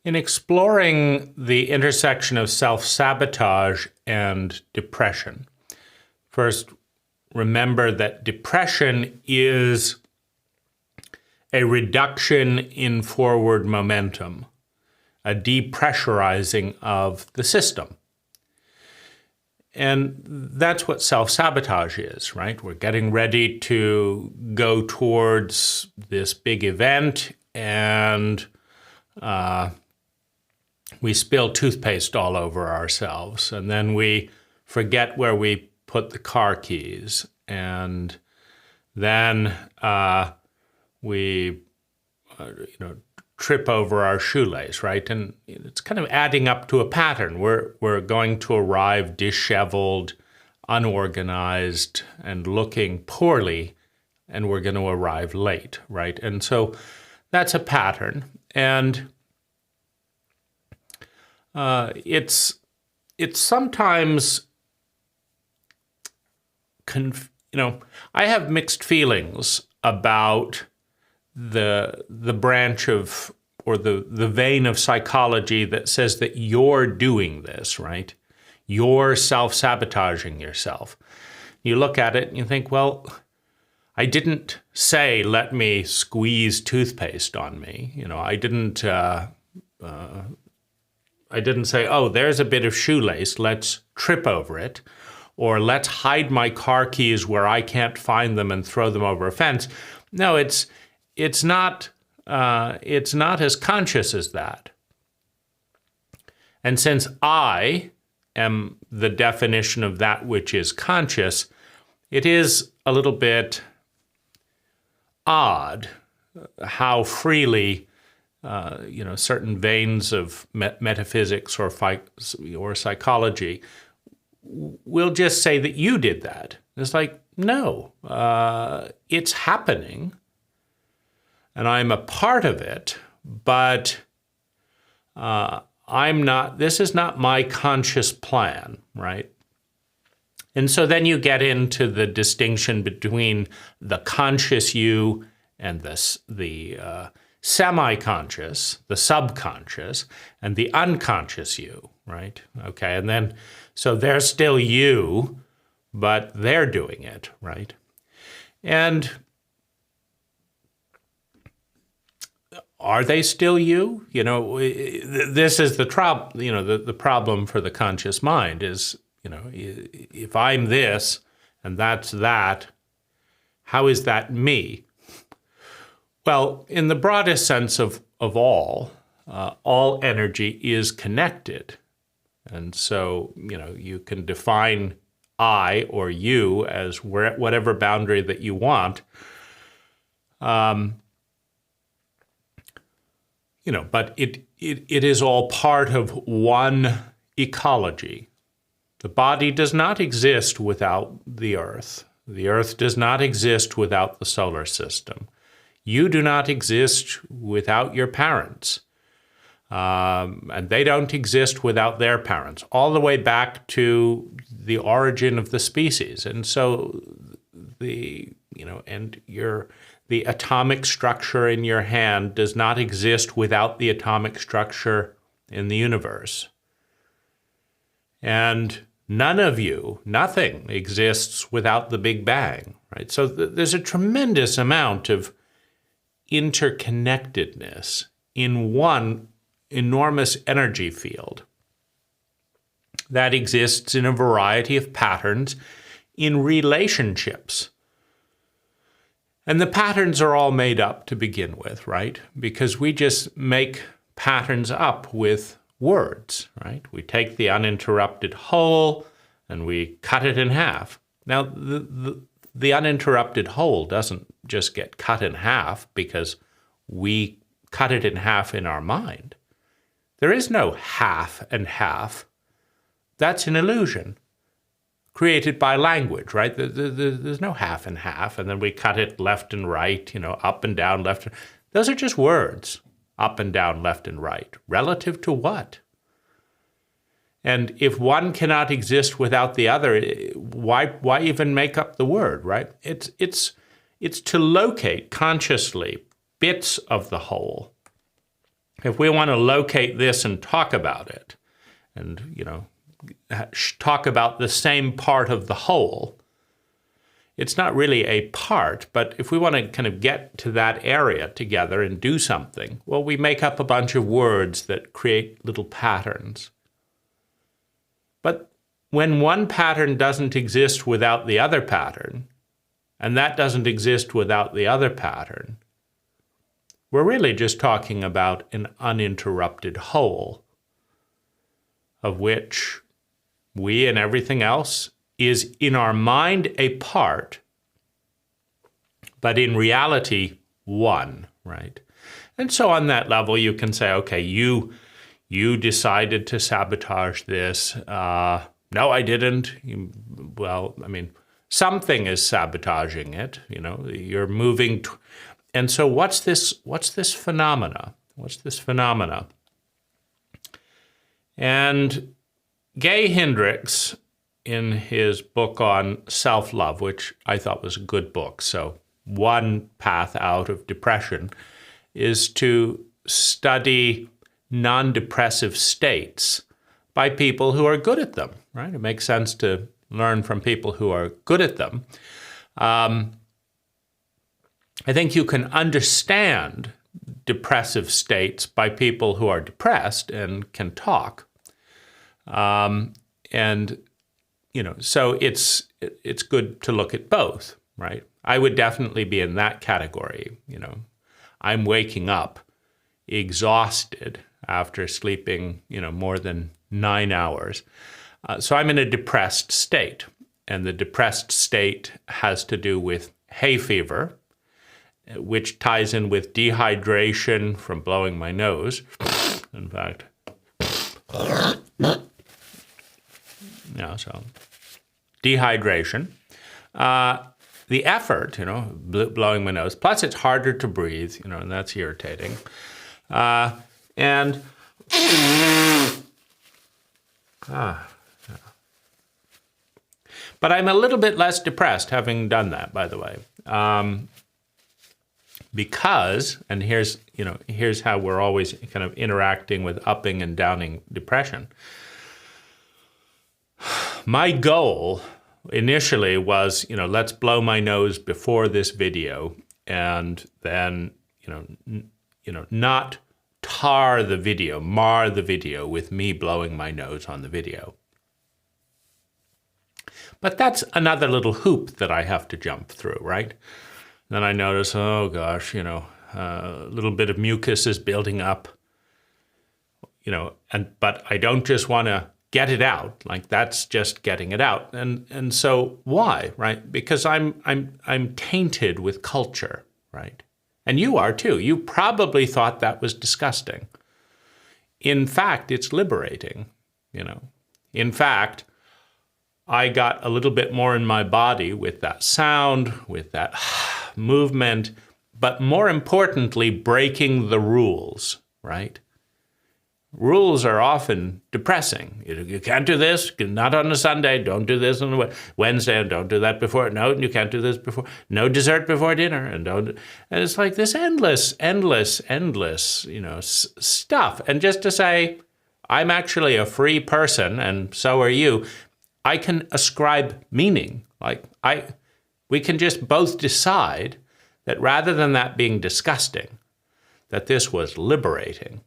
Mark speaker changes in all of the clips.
Speaker 1: In exploring the intersection of self-sabotage and depression, first, remember that depression is a reduction in forward momentum, a depressurizing of the system. And that's what self-sabotage is, right? We're getting ready to go towards this big event, and we spill toothpaste all over ourselves, and then we forget where we put the car keys, and then we trip over our shoelace, right? And it's kind of adding up to a pattern. We're going to arrive disheveled, unorganized, and looking poorly, and we're going to arrive late, right? And so that's a pattern, and it's sometimes I have mixed feelings about the branch of, or the vein of psychology that says that you're doing this, right? You're self-sabotaging yourself. You look at it and you think, well, I didn't say, let me squeeze toothpaste on me. I didn't say, oh, there's a bit of shoelace, let's trip over it, or let's hide my car keys where I can't find them and throw them over a fence. No, it's not as conscious as that. And since I am the definition of that which is conscious, it is a little bit odd how freely certain veins of metaphysics or psychology will just say that you did that. It's like, no, it's happening, and I'm a part of it, but this is not my conscious plan, right? And so then you get into the distinction between the conscious you and the semi-conscious, the subconscious, and the unconscious you, right? Okay, and then, so they're still you, but they're doing it, right? And are they still you? This is the problem for the conscious mind is, if I'm this and that's that, how is that me? Well, in the broadest sense of all energy is connected. And so, you can define I or you as whatever boundary that you want. But it is all part of one ecology. The body does not exist without the earth. The earth does not exist without the solar system. You do not exist without your parents. And they don't exist without their parents, all the way back to the origin of the species. And so the atomic structure in your hand does not exist without the atomic structure in the universe. And nothing exists without the Big Bang, right? So there's a tremendous amount of interconnectedness in one enormous energy field that exists in a variety of patterns in relationships. And the patterns are all made up to begin with, right? Because we just make patterns up with words, right? We take the uninterrupted whole and we cut it in half. Now, the uninterrupted whole doesn't just get cut in half because we cut it in half in our mind. There is no half and half. That's an illusion created by language, right? There's no half and half, and then we cut it left and right, up and down, left. Those are just words, up and down, left and right. Relative to what? And if one cannot exist without the other, why even make up the word, right? It's to locate consciously bits of the whole if we want to locate this and talk about it, and, talk about the same part of the whole, it's not really a part, but if we want to kind of get to that area together and do something, well, we make up a bunch of words that create little patterns. But when one pattern doesn't exist without the other pattern, and that doesn't exist without the other pattern, we're really just talking about an uninterrupted whole, of which we and everything else is in our mind a part, but in reality one, right? And so on that level, you can say, okay, you decided to sabotage this. No, I didn't. Something is sabotaging it. You're moving. And so what's this phenomena? What's this phenomena? And Gay Hendricks, in his book on self-love, which I thought was a good book, so one path out of depression is to study non-depressive states by people who are good at them, right? It makes sense to learn from people who are good at them. I think you can understand depressive states by people who are depressed and can talk. So it's good to look at both, right? I would definitely be in that category. I'm waking up exhausted after sleeping, more than 9 hours. So I'm in a depressed state, and the depressed state has to do with hay fever, which ties in with dehydration from blowing my nose. In fact, so dehydration, the effort, blowing my nose, plus it's harder to breathe, and that's irritating. But I'm a little bit less depressed having done that, by the way. Because, and here's how we're always kind of interacting with upping and downing depression. My goal initially was, let's blow my nose before this video, and then, not mar the video with me blowing my nose on the video. But that's another little hoop that I have to jump through, right? Then I notice, oh gosh, a little bit of mucus is building up, but I don't just want to get it out, like that's just getting it out. And so why, right? Because I'm tainted with culture, right? And you are too. You probably thought that was disgusting. In fact, it's liberating, In fact, I got a little bit more in my body with that sound, with that movement, but more importantly, breaking the rules, right? Rules are often depressing. You can't do this, not on a Sunday, don't do this on a Wednesday, and don't do that before, no, you can't do this before, no dessert before dinner, and it's like this endless, stuff. And just to say, I'm actually a free person, and so are you, I can ascribe meaning. We can just both decide that rather than that being disgusting, that this was liberating.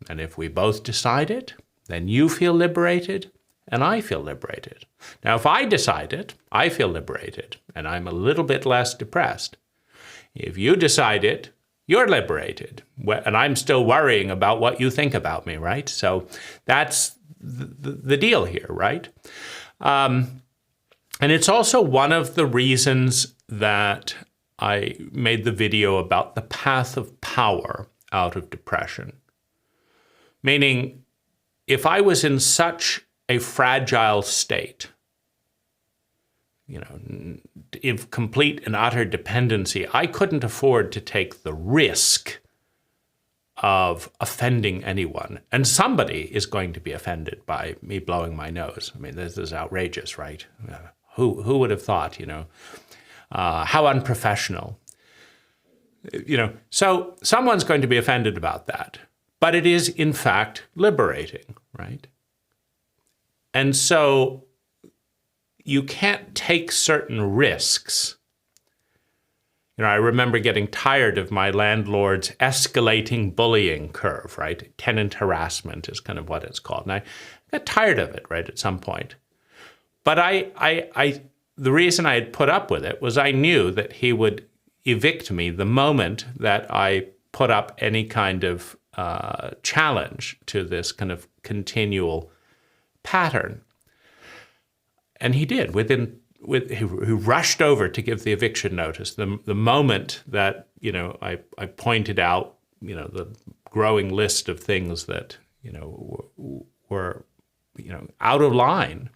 Speaker 1: And if we both decide it, then you feel liberated and I feel liberated. Now, if I decide it, I feel liberated and I'm a little bit less depressed. If you decide it, you're liberated. And I'm still worrying about what you think about me, right? So that's the deal here, right? And it's also one of the reasons that I made the video about the path of power out of depression. Meaning, if I was in such a fragile state, in complete and utter dependency, I couldn't afford to take the risk of offending anyone. And somebody is going to be offended by me blowing my nose. I mean, this is outrageous, right? Who would have thought, how unprofessional. So someone's going to be offended about that. but it is in fact liberating, right? And so you can't take certain risks. I remember getting tired of my landlord's escalating bullying curve, right? Tenant harassment is kind of what it's called. And I got tired of it, right, at some point. But the reason I had put up with it was I knew that he would evict me the moment that I put up any kind of challenge to this kind of continual pattern. And he did. He rushed over to give the eviction notice. The moment that, I pointed out, the growing list of things that, were, out of line.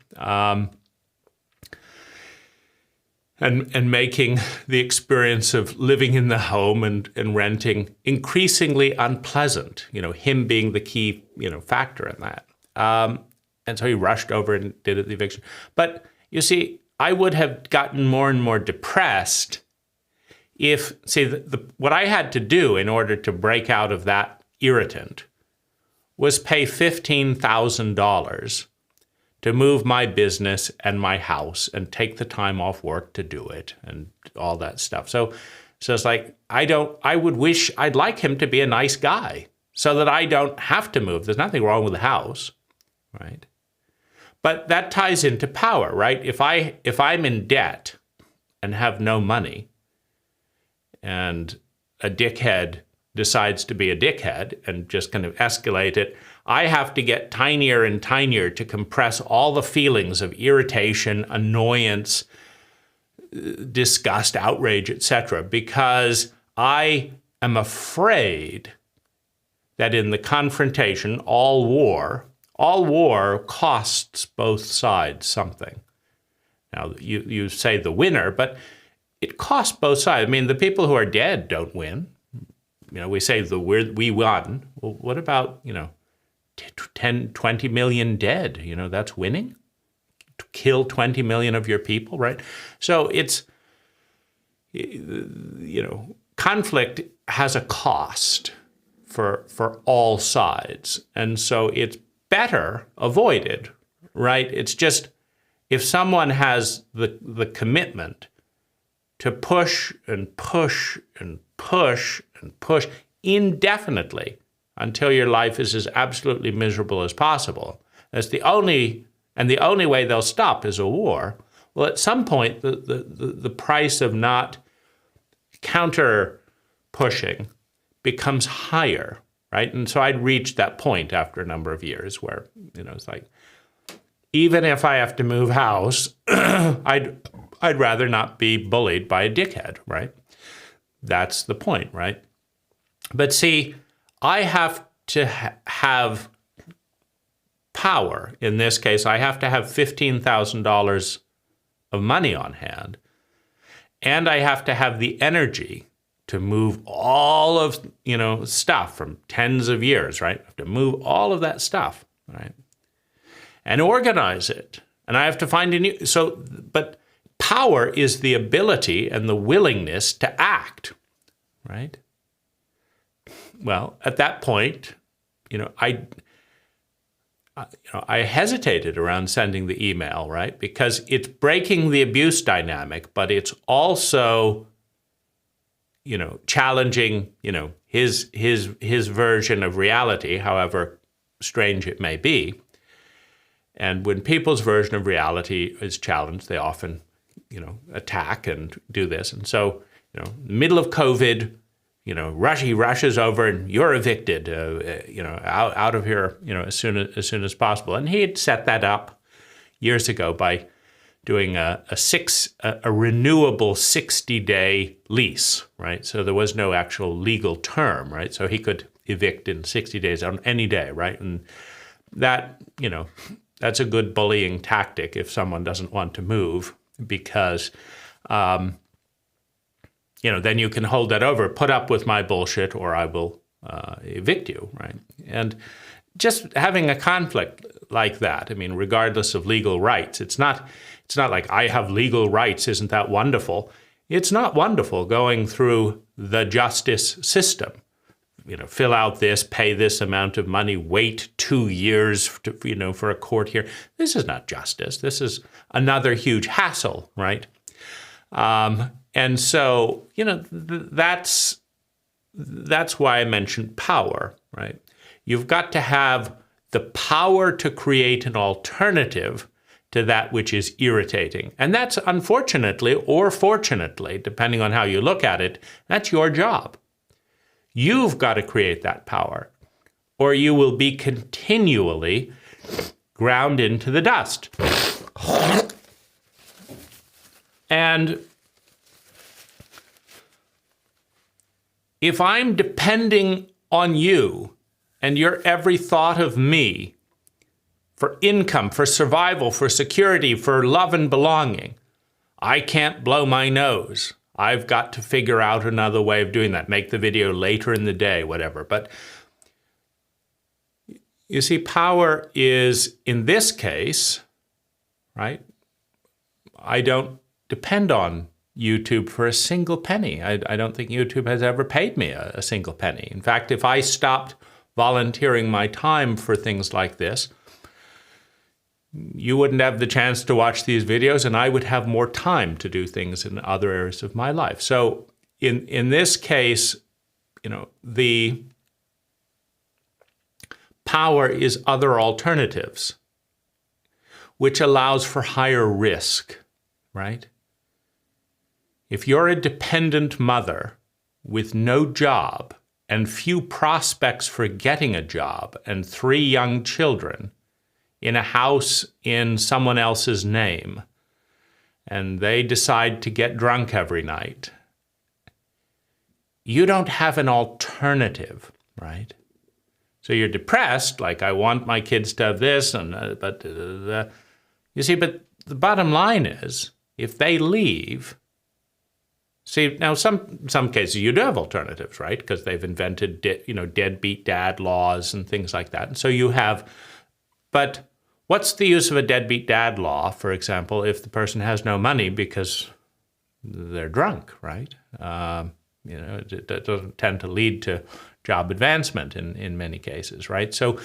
Speaker 1: And making the experience of living in the home and renting increasingly unpleasant, him being the key, factor in that. And so he rushed over and did the eviction. But you see, I would have gotten more and more depressed if, what I had to do in order to break out of that irritant was pay $15,000 to move my business and my house and take the time off work to do it and all that stuff. So it's like, I'd like him to be a nice guy so that I don't have to move. There's nothing wrong with the house, right? But that ties into power, right? If I'm in debt and have no money and a dickhead decides to be a dickhead and just kind of escalate it, I have to get tinier and tinier to compress all the feelings of irritation, annoyance, disgust, outrage, etc., because I am afraid that in the confrontation, all war costs both sides something. Now, you say the winner, but it costs both sides. I mean, the people who are dead don't win. We say we won. Well, what about, 10, 20 million dead? That's winning? To kill 20 million of your people, right? So it's, conflict has a cost for all sides. And so it's better avoided, right? It's just, if someone has the commitment to push and push and push and push indefinitely until your life is as absolutely miserable as possible, that's the only way they'll stop is a war. Well, at some point, the price of not counter pushing becomes higher, right? And so I'd reached that point after a number of years where, it's like, even if I have to move house, I'd rather not be bullied by a dickhead, right? That's the point, right? But see, I have to have power. In this case, I have to have $15,000 of money on hand, and I have to have the energy to move all of, stuff from tens of years, right? I have to move all of that stuff, right? And organize it. And I have to find but power is the ability and the willingness to act, right? Well, at that point, I hesitated around sending the email, right? Because it's breaking the abuse dynamic, but it's also, challenging, his version of reality, however strange it may be. And when people's version of reality is challenged, they often, attack and do this. And so, middle of COVID, he rushes over and you're evicted, out of here, as soon as possible. And he had set that up years ago by doing a renewable 60-day lease, right? So there was no actual legal term, right? So he could evict in 60 days on any day, right? And that, that's a good bullying tactic if someone doesn't want to move, because then you can hold that over, put up with my bullshit, or I will evict you, right? And just having a conflict like that, regardless of legal rights, it's not like I have legal rights, isn't that wonderful? It's not wonderful going through the justice system. fill out this, pay this amount of money, wait 2 years for a court hearing. This is not justice. This is another huge hassle, right? And so, that's why I mentioned power, right? You've got to have the power to create an alternative to that which is irritating. And that's, unfortunately or fortunately, depending on how you look at it, that's your job. You've got to create that power, or you will be continually ground into the dust. And if I'm depending on you and your every thought of me for income, for survival, for security, for love and belonging, I can't blow my nose. I've got to figure out another way of doing that, make the video later in the day, whatever. But you see, power is, in this case, right? I don't depend on YouTube for a single penny. I don't think YouTube has ever paid me a single penny. In fact, if I stopped volunteering my time for things like this, you wouldn't have the chance to watch these videos, and I would have more time to do things in other areas of my life. So in this case, the power is other alternatives, which allows for higher risk, right? If you're a dependent mother with no job and few prospects for getting a job and 3 young children in a house in someone else's name, and they decide to get drunk every night, you don't have an alternative, right? So you're depressed, like, I want my kids to have this, but you see, but the bottom line is, if they leave, see, now some cases you do have alternatives, right? Because they've invented, deadbeat dad laws and things like that. And so you have, but what's the use of a deadbeat dad law, for example, if the person has no money because they're drunk, right? It doesn't tend to lead to job advancement in many cases, right? So,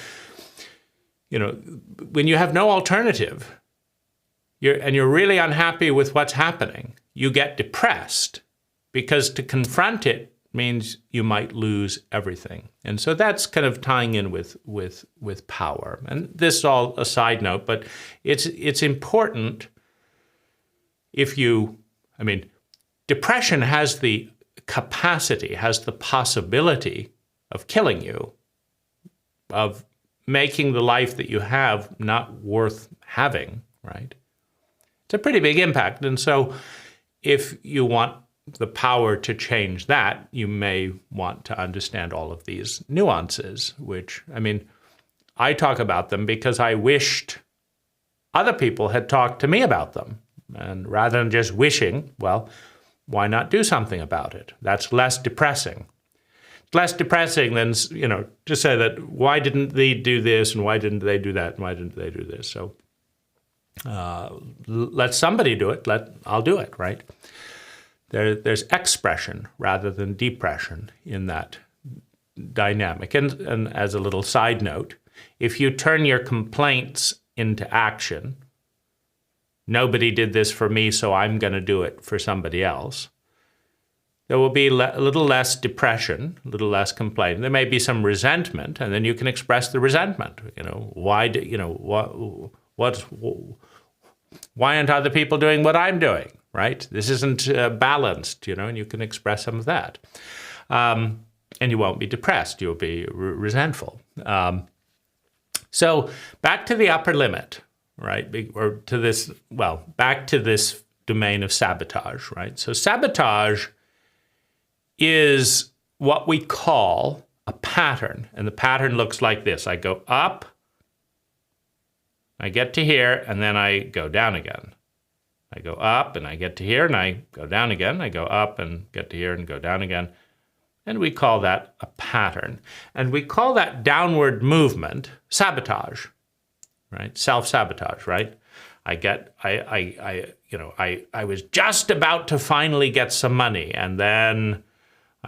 Speaker 1: when you have no alternative, you're really unhappy with what's happening, you get depressed, because to confront it means you might lose everything. And so that's kind of tying in with power. And this is all a side note, but it's important depression has the capacity, has the possibility of killing you, of making the life that you have not worth having, right? It's a pretty big impact. And so if you want the power to change that, you may want to understand all of these nuances, which, I talk about them because I wished other people had talked to me about them. And rather than just wishing, well, why not do something about it? That's less depressing. It's less depressing than, to say that, why didn't they do this, and why didn't they do that, and why didn't they do this? So let somebody do it, I'll do it, right? There's expression rather than depression in that dynamic. And as a little side note, if you turn your complaints into action, nobody did this for me, so I'm going to do it for somebody else, there will be a little less depression, a little less complaining. There may be some resentment, and then you can express the resentment. Why aren't other people doing what I'm doing? Right? This isn't balanced, and you can express some of that. And you won't be depressed. You'll be resentful. So back to the upper limit, right? Or to this, back to this domain of sabotage, right? So sabotage is what we call a pattern. And the pattern looks like this. I go up, I get to here, and then I go down again. I go up and I get to here and I go down again. I go up and get to here and go down again. And we call that a pattern. And we call that downward movement sabotage, right? Self-sabotage, right? I was just about to finally get some money, and then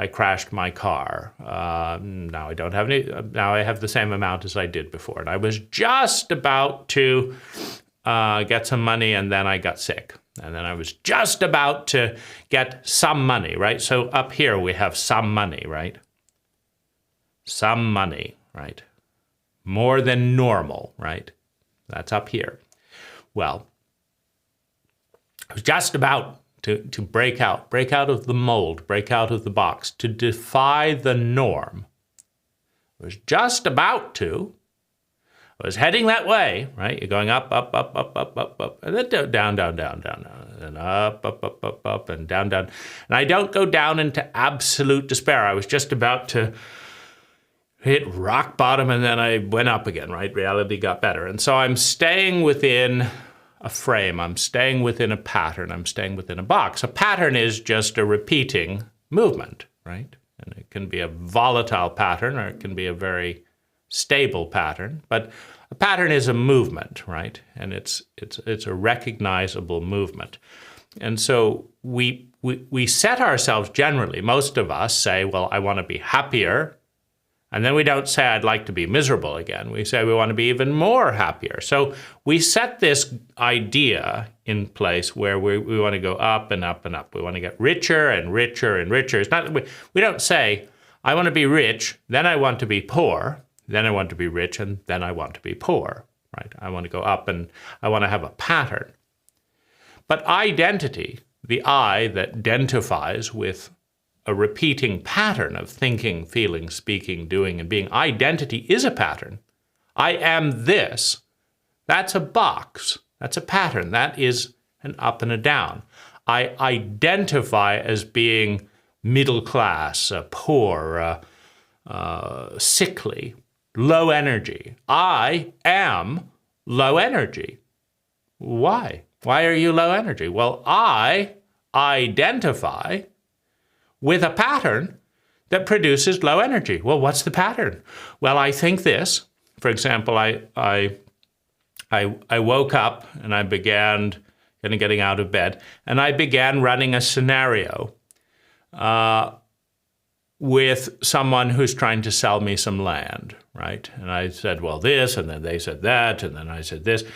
Speaker 1: I crashed my car. Now I don't have any. Now I have the same amount as I did before. And I was just about to get some money, and then I got sick. And then I was just about to get some money, right? So up here we have some money, right? Some money, right? More than normal, right? That's up here. Well, I was just about to break out of the mold, break out of the box, to defy the norm. I was just about to. I was heading that way, right? You're going up, up, up, up, up, up, up, and then down, down, down, down, and up, up, up, up, up, and down, down. And I don't go down into absolute despair. I was just about to hit rock bottom, and then I went up again, right? Reality got better. And so I'm staying within a frame. I'm staying within a pattern. I'm staying within a box. A pattern is just a repeating movement, right? And it can be a volatile pattern, or it can be a very stable pattern. But a pattern is a movement, right? And it's a recognizable movement. And so we set ourselves generally, most of us say, well, I want to be happier. And then we don't say, I'd like to be miserable again. We say we want to be even more happier. So we set this idea in place where we want to go up and up and up. We want to get richer and richer and richer. It's not, we don't say, I want to be rich, then I want to be poor, then I want to be rich, and then I want to be poor, right? I want to go up and I want to have a pattern. But identity, the I that identifies with a repeating pattern of thinking, feeling, speaking, doing, and being. Identity is a pattern. I am this. That's a box. That's a pattern. That is an up and a down. I identify as being middle class, poor, sickly, low energy. I am low energy. Why? Why are you low energy? Well, I identify with a pattern that produces low energy. Well, what's the pattern? Well, I think this. For example, I woke up and I began getting out of bed, and I began running a scenario with someone who's trying to sell me some land, right? And I said, well, this, and then they said that, and then I said this. It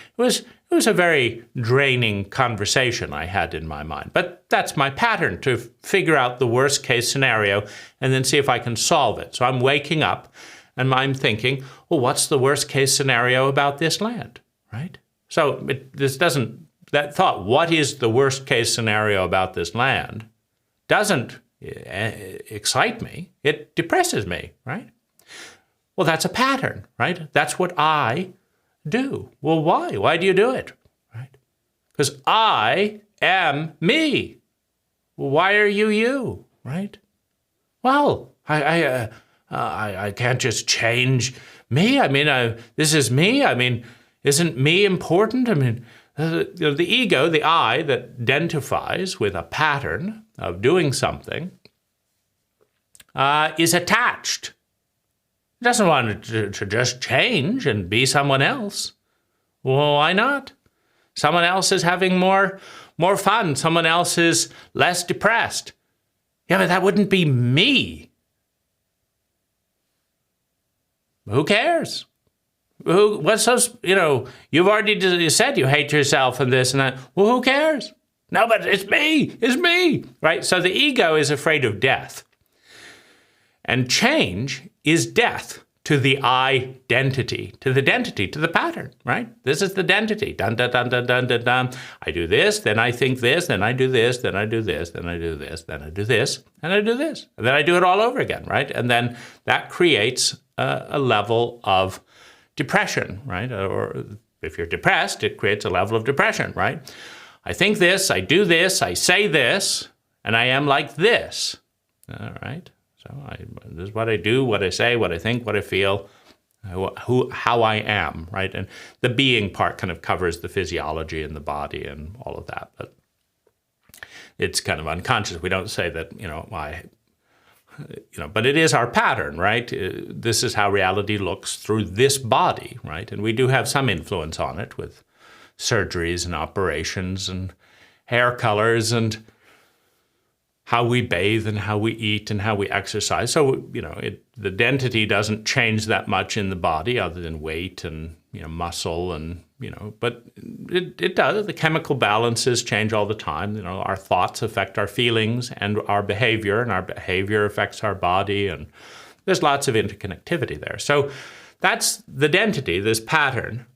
Speaker 1: was a very draining conversation I had in my mind. But that's my pattern, to figure out the worst case scenario and then see if I can solve it. So I'm waking up and I'm thinking, well, what's the worst case scenario about this land, right? So that thought, what is the worst case scenario about this land, doesn't excite me. It depresses me, right? Well, that's a pattern, right? That's what I do. Well, why? Why do you do it? Right? Because I am me. Well, why are you you? Right? Well, I can't just change me. I mean, this is me. I mean, isn't me important? I mean, the ego, the I that identifies with a pattern of doing something, is attached. It doesn't want to just change and be someone else. Well, why not? Someone else is having more fun. Someone else is less depressed. Yeah, but that wouldn't be me. Who cares? What's so, you've already said you hate yourself and this and that. Well, who cares? No, but it's me, right? So the ego is afraid of death. And change is death to the identity, to the pattern, right? This is the identity. Dun, dun, dun, dun, dun, dun, dun. I do this, then I think this, then I do this, then I do this, then I do this, then I do this, and I do this. And then I do it all over again, right? And then that creates a level of depression, right? Or if you're depressed, it creates a level of depression, right? I think this, I do this, I say this, and I am like this, all right? So this is what I do, what I say, what I think, what I feel, how I am, right? And the being part kind of covers the physiology and the body and all of that. But it's kind of unconscious. We don't say that, but it is our pattern, right? This is how reality looks through this body, right? And we do have some influence on it with surgeries and operations and hair colors and how we bathe and how we eat and how we exercise. So, the density doesn't change that much in the body other than weight and, muscle and, but it does. The chemical balances change all the time. Our thoughts affect our feelings and our behavior affects our body. And there's lots of interconnectivity there. So that's the identity, this pattern.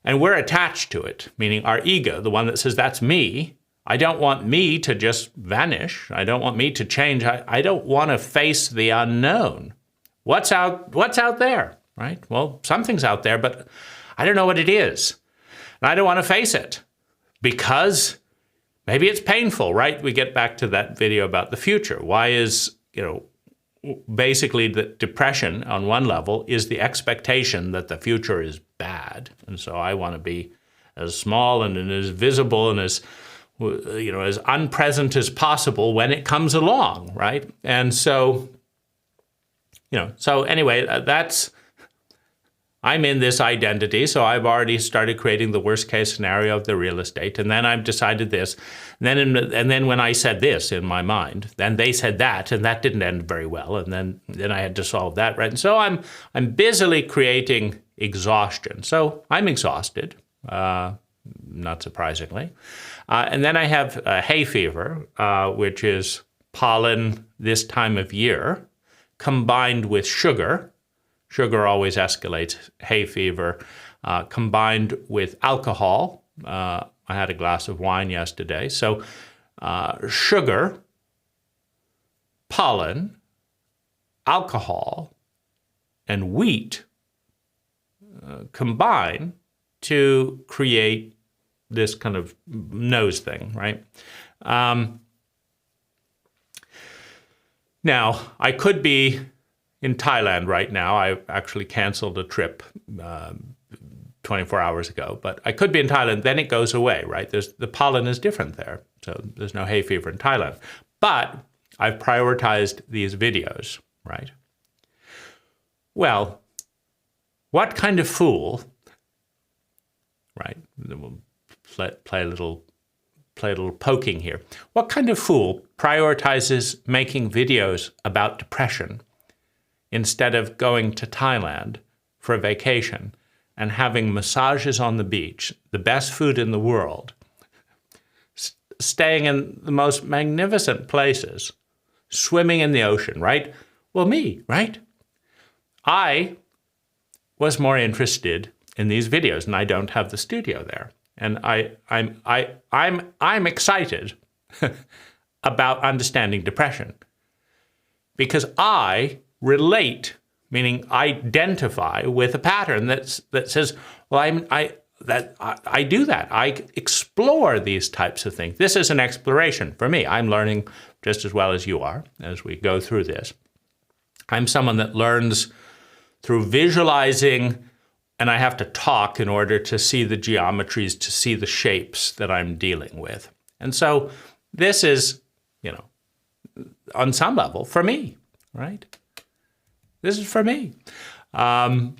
Speaker 1: And we're attached to it, meaning our ego, the one that says, that's me. I don't want me to just vanish. I don't want me to change. I don't want to face the unknown. What's out there, right? Well, something's out there, but I don't know what it is. And I don't want to face it because maybe it's painful, right? We get back to that video about the future. Why is, basically the depression on one level is the expectation that the future is bad. And so I want to be as small and as visible and as unpresent as possible when it comes along, right? And so, so anyway, I'm in this identity, so I've already started creating the worst case scenario of the real estate, and then I've decided this, and then when I said this in my mind, then they said that, and that didn't end very well, and then I had to solve that, right? And so I'm busily creating exhaustion. So I'm exhausted, not surprisingly. And then I have hay fever, which is pollen this time of year, combined with sugar. Sugar always escalates hay fever, combined with alcohol. I had a glass of wine yesterday. So sugar, pollen, alcohol, and wheat combine to create this kind of nose thing, right? Now, I could be in Thailand right now. I actually canceled a trip 24 hours ago, but I could be in Thailand, then it goes away, right? The pollen is different there, so there's no hay fever in Thailand. But I've prioritized these videos, right? Well, what kind of fool, right? We'll play a little poking here. What kind of fool prioritizes making videos about depression instead of going to Thailand for a vacation and having massages on the beach, the best food in the world, staying in the most magnificent places, swimming in the ocean, right? Well, me, right? I was more interested in these videos, and I don't have the studio there. And I'm excited about understanding depression because I relate, meaning identify with a pattern that says, well, I do that. I explore these types of things. This is an exploration for me. I'm learning just as well as you are as we go through this. I'm someone that learns through visualizing, and I have to talk in order to see the geometries, to see the shapes that I'm dealing with. And so this is, on some level, for me, right? This is for me. But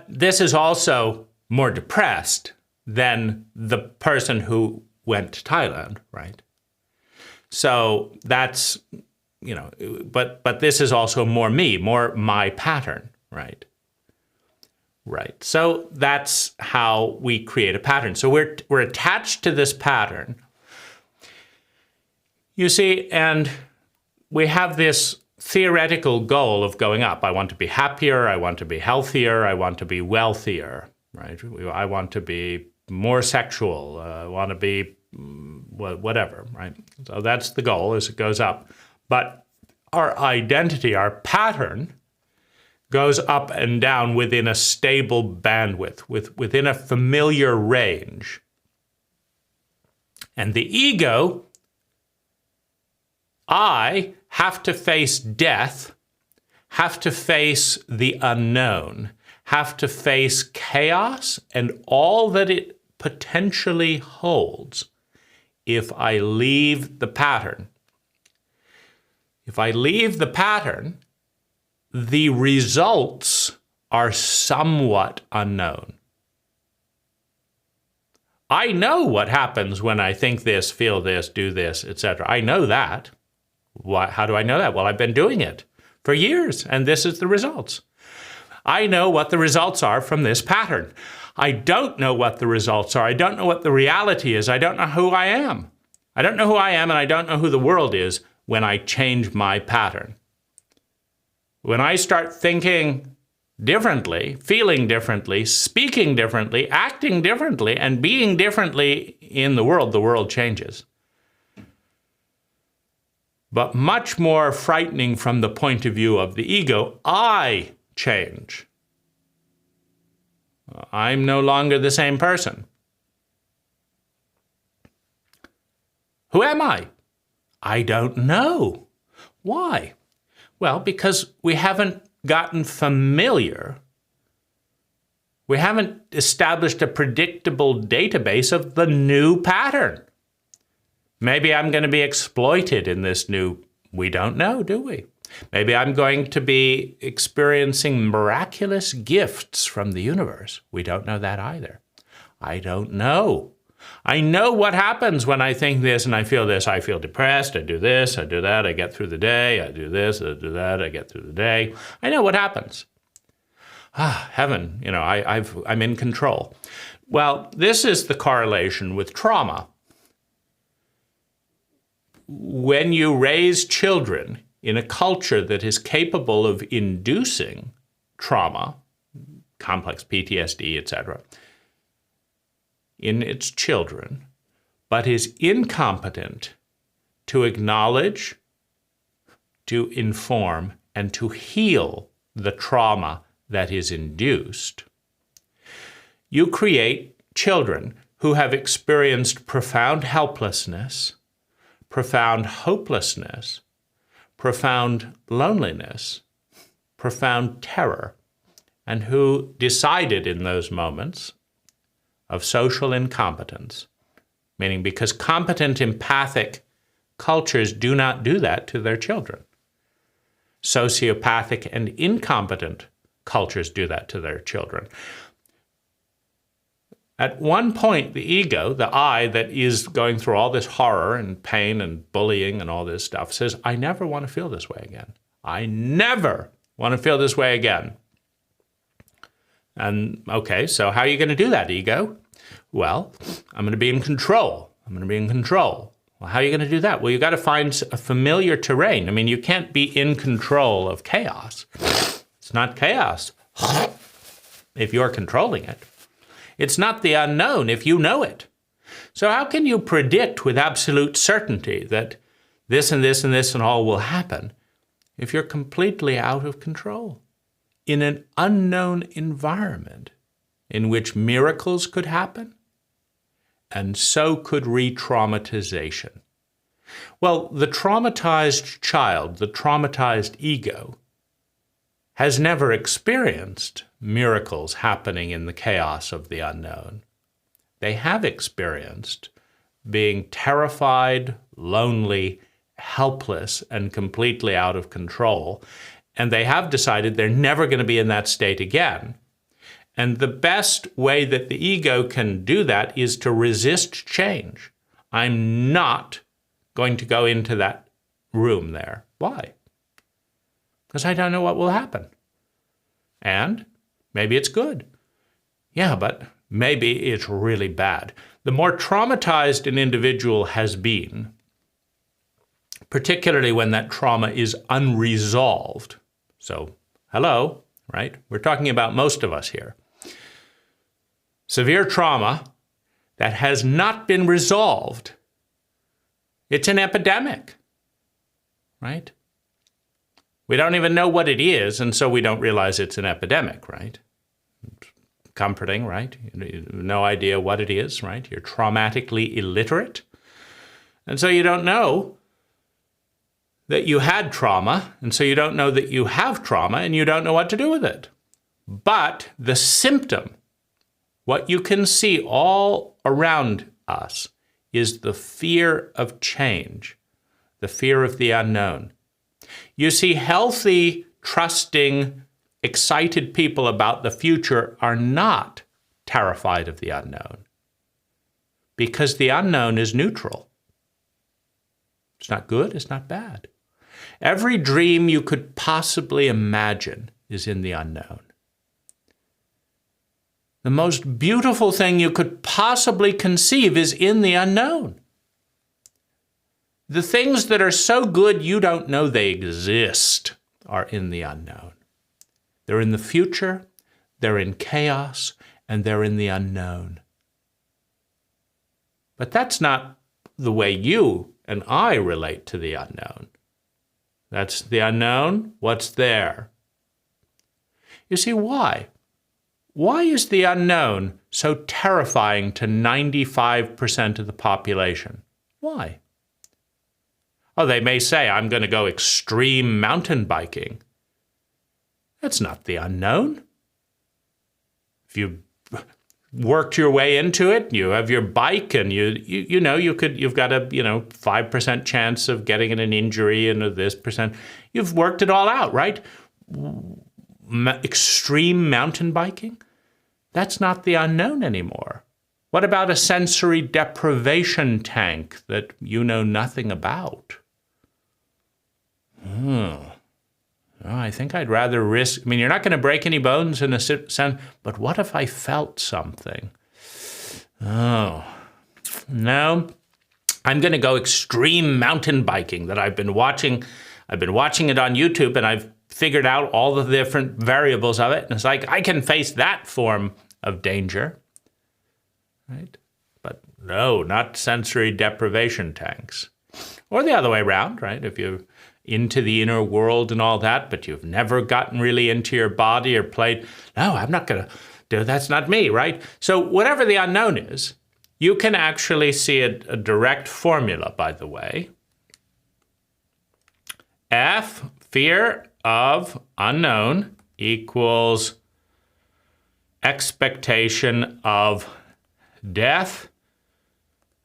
Speaker 1: this is also more depressed than the person who went to Thailand, right? So that's, but this is also more me, more my pattern, right? Right. So that's how we create a pattern. So we're attached to this pattern. You see, and we have this theoretical goal of going up. I want to be happier, I want to be healthier, I want to be wealthier, right? I want to be more sexual, I want to be whatever, right? So that's the goal as it goes up. But our identity, our pattern, goes up and down within a stable bandwidth, within a familiar range. And the ego, I have to face death, have to face the unknown, have to face chaos and all that it potentially holds if I leave the pattern. If I leave the pattern, the results are somewhat unknown. I know what happens when I think this, feel this, do this, etc. I know that. How do I know that? Well, I've been doing it for years, and this is the results. I know what the results are from this pattern. I don't know what the results are. I don't know what the reality is. I don't know who I am. I don't know who I am, and I don't know who the world is when I change my pattern. When I start thinking differently, feeling differently, speaking differently, acting differently, and being differently in the world changes. But much more frightening from the point of view of the ego, I change. I'm no longer the same person. Who am I? I don't know. Why? Well, because we haven't gotten familiar. We haven't established a predictable database of the new pattern. Maybe I'm going to be exploited in this new, we don't know, do we? Maybe I'm going to be experiencing miraculous gifts from the universe. We don't know that either. I don't know. I know what happens when I think this and I feel this. I feel depressed. I do this. I do that. I get through the day. I do this. I do that. I get through the day. I know what happens. Heaven, I'm in control. Well, this is the correlation with trauma. When you raise children in a culture that is capable of inducing trauma, complex PTSD, etc., in its children, but is incompetent to acknowledge, to inform, and to heal the trauma that is induced, you create children who have experienced profound helplessness, profound hopelessness, profound loneliness, profound terror, and who decided in those moments of social incompetence, meaning because competent, empathic cultures do not do that to their children. Sociopathic and incompetent cultures do that to their children. At one point, the ego, the I that is going through all this horror and pain and bullying and all this stuff, says, I never want to feel this way again. I never want to feel this way again. And okay, so how are you going to do that, ego? Well, I'm going to be in control. I'm going to be in control. Well, how are you going to do that? Well, you've got to find a familiar terrain. I mean, you can't be in control of chaos. It's not chaos if you're controlling it. It's not the unknown if you know it. So how can you predict with absolute certainty that this and this and this and all will happen if you're completely out of control in an unknown environment in which miracles could happen and so could re-traumatization? Well, the traumatized child, the traumatized ego, has never experienced miracles happening in the chaos of the unknown. They have experienced being terrified, lonely, helpless, and completely out of control. And they have decided they're never going to be in that state again. And the best way that the ego can do that is to resist change. I'm not going to go into that room there. Why? Because I don't know what will happen. And maybe it's good. Yeah, but maybe it's really bad. The more traumatized an individual has been, particularly when that trauma is unresolved. So, hello, right? We're talking about most of us here. Severe trauma that has not been resolved. It's an epidemic, right? We don't even know what it is, and so we don't realize it's an epidemic, right? Comforting, right? No idea what it is, right? You're traumatically illiterate. And so you don't know that you had trauma, and so you don't know that you have trauma, and you don't know what to do with it. But the symptom, what you can see all around us, is the fear of change, the fear of the unknown. You see, healthy, trusting, excited people about the future are not terrified of the unknown. because the unknown is neutral. It's not good, it's not bad. Every dream you could possibly imagine is in the unknown. The most beautiful thing you could possibly conceive is in the unknown. The things that are so good you don't know they exist are in the unknown. They're in the future, they're in chaos, and they're in the unknown. But that's not the way you and I relate to the unknown. That's the unknown. What's there? You see, why? Why is the unknown so terrifying to 95% of the population? Why? Oh, they may say, I'm going to go extreme mountain biking. That's not the unknown. If you worked your way into it, you have your bike, and you've got a 5% chance of getting an injury and this percent. You've worked it all out, right? Extreme mountain biking? That's not the unknown anymore. What about a sensory deprivation tank that you know nothing about? I think I'd rather risk. You're not going to break any bones in a sense, but what if I felt something? Oh, no. I'm going to go extreme mountain biking that I've been watching. I've been watching it on YouTube, and I've figured out all the different variables of it. And it's like, I can face that form of danger, right? But no, not sensory deprivation tanks. Or the other way around, right? If you're into the inner world and all that, but you've never gotten really into your body or played, no, I'm not going to do, that's not me, right? So whatever the unknown is, you can actually see a direct formula, by the way. F, fear of unknown, equals expectation of death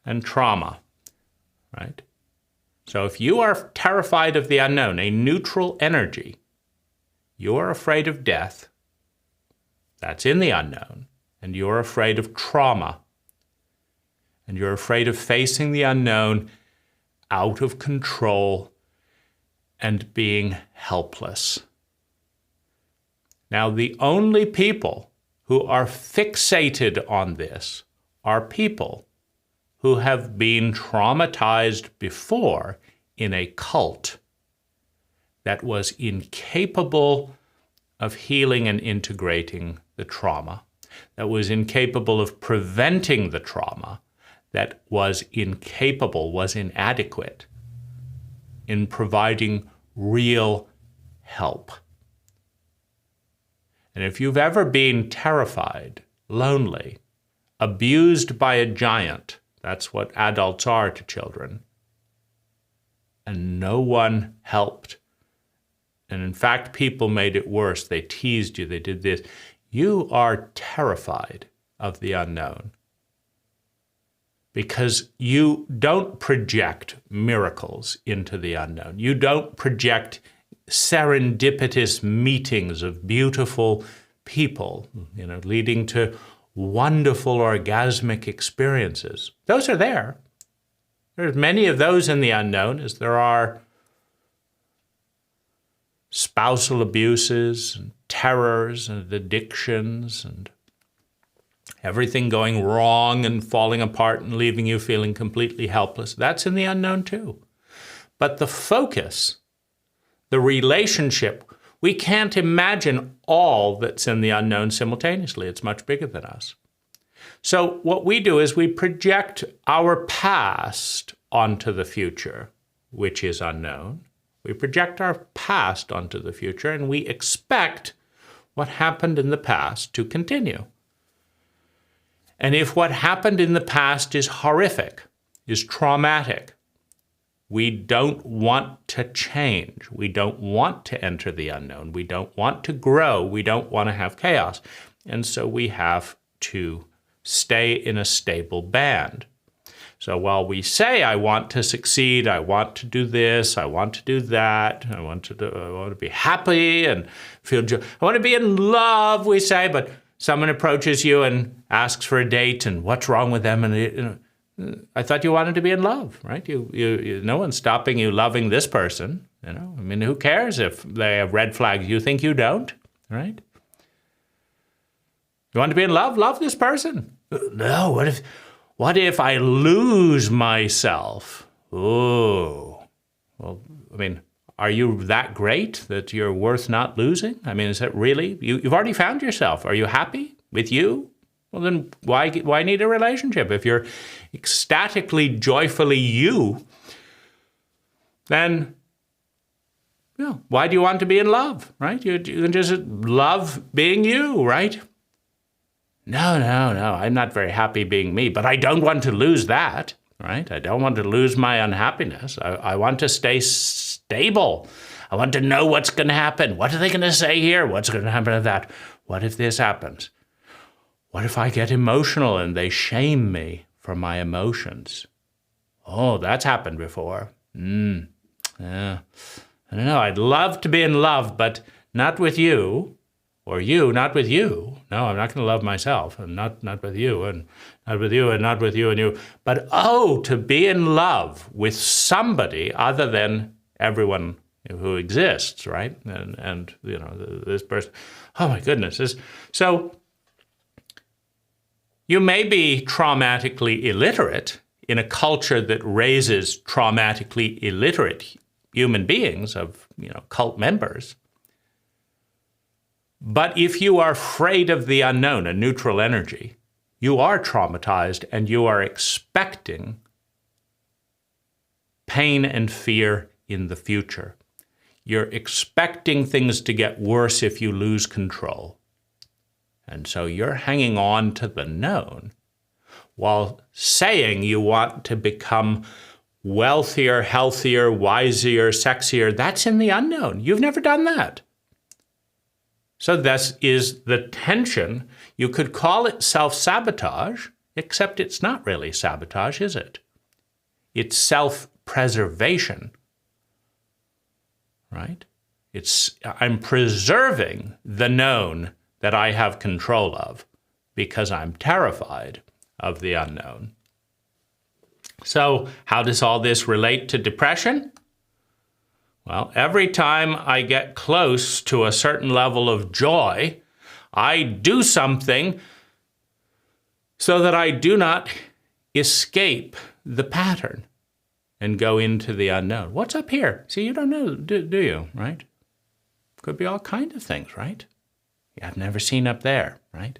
Speaker 1: and trauma, right? So if you are terrified of the unknown, a neutral energy, you're afraid of death, that's in the unknown, and you're afraid of trauma, and you're afraid of facing the unknown out of control and being helpless. Now, the only people who are fixated on this are people who have been traumatized before in a cult that was incapable of healing and integrating the trauma, that was incapable of preventing the trauma, that was inadequate in providing real help. And if you've ever been terrified, lonely, abused by a giant, that's what adults are to children, and no one helped, and in fact, people made it worse. They teased you, they did this. You are terrified of the unknown because you don't project miracles into the unknown. You don't project serendipitous meetings of beautiful people, leading to wonderful orgasmic experiences. Those are there. There's many of those in the unknown, as there are spousal abuses and terrors and addictions and everything going wrong and falling apart and leaving you feeling completely helpless. That's in the unknown too. But the focus, the relationship, we can't imagine all that's in the unknown simultaneously. It's much bigger than us. So what we do is we project our past onto the future, which is unknown. We project our past onto the future, and we expect what happened in the past to continue. And if what happened in the past is horrific, is traumatic, we don't want to change. We don't want to enter the unknown. We don't want to grow. We don't want to have chaos. And so we have to stay in a stable band. So while we say, I want to succeed, I want to do this, I want to do that, I want to be happy and feel joy, I want to be in love, we say, but someone approaches you and asks for a date, and what's wrong with them? And I thought you wanted to be in love, right? No one's stopping you loving this person. I mean, who cares if they have red flags? You think you don't, right? You want to be in love? Love this person. No, what if I lose myself? Oh, well, I mean, are you that great that you're worth not losing? I mean, is it really? You've already found yourself. Are you happy with you? Well, then why need a relationship? If you're ecstatically, joyfully you, then why do you want to be in love, right? You can just love being you, right? No, I'm not very happy being me, but I don't want to lose that, right? I don't want to lose my unhappiness. I want to stay stable. I want to know what's going to happen. What are they going to say here? What's going to happen to that? What if this happens? What if I get emotional and they shame me for my emotions? Oh, that's happened before. Yeah. I don't know. I'd love to be in love, but not with you, or you, not with you. No, I'm not going to love myself, and not with you, and not with you, and not with you and you. But to be in love with somebody other than everyone who exists, right? And this person. Oh my goodness. So you may be traumatically illiterate in a culture that raises traumatically illiterate human beings of, cult members. But if you are afraid of the unknown, a neutral energy, you are traumatized and you are expecting pain and fear in the future. You're expecting things to get worse if you lose control. And so you're hanging on to the known while saying you want to become wealthier, healthier, wiser, sexier. That's in the unknown. You've never done that. So this is the tension. You could call it self-sabotage, except it's not really sabotage, is it? It's self-preservation, right? I'm preserving the known that I have control of because I'm terrified of the unknown. So how does all this relate to depression? Well, every time I get close to a certain level of joy, I do something so that I do not escape the pattern and go into the unknown. What's up here? See, you don't know, do you, right? Could be all kinds of things, right? I've never seen up there, right?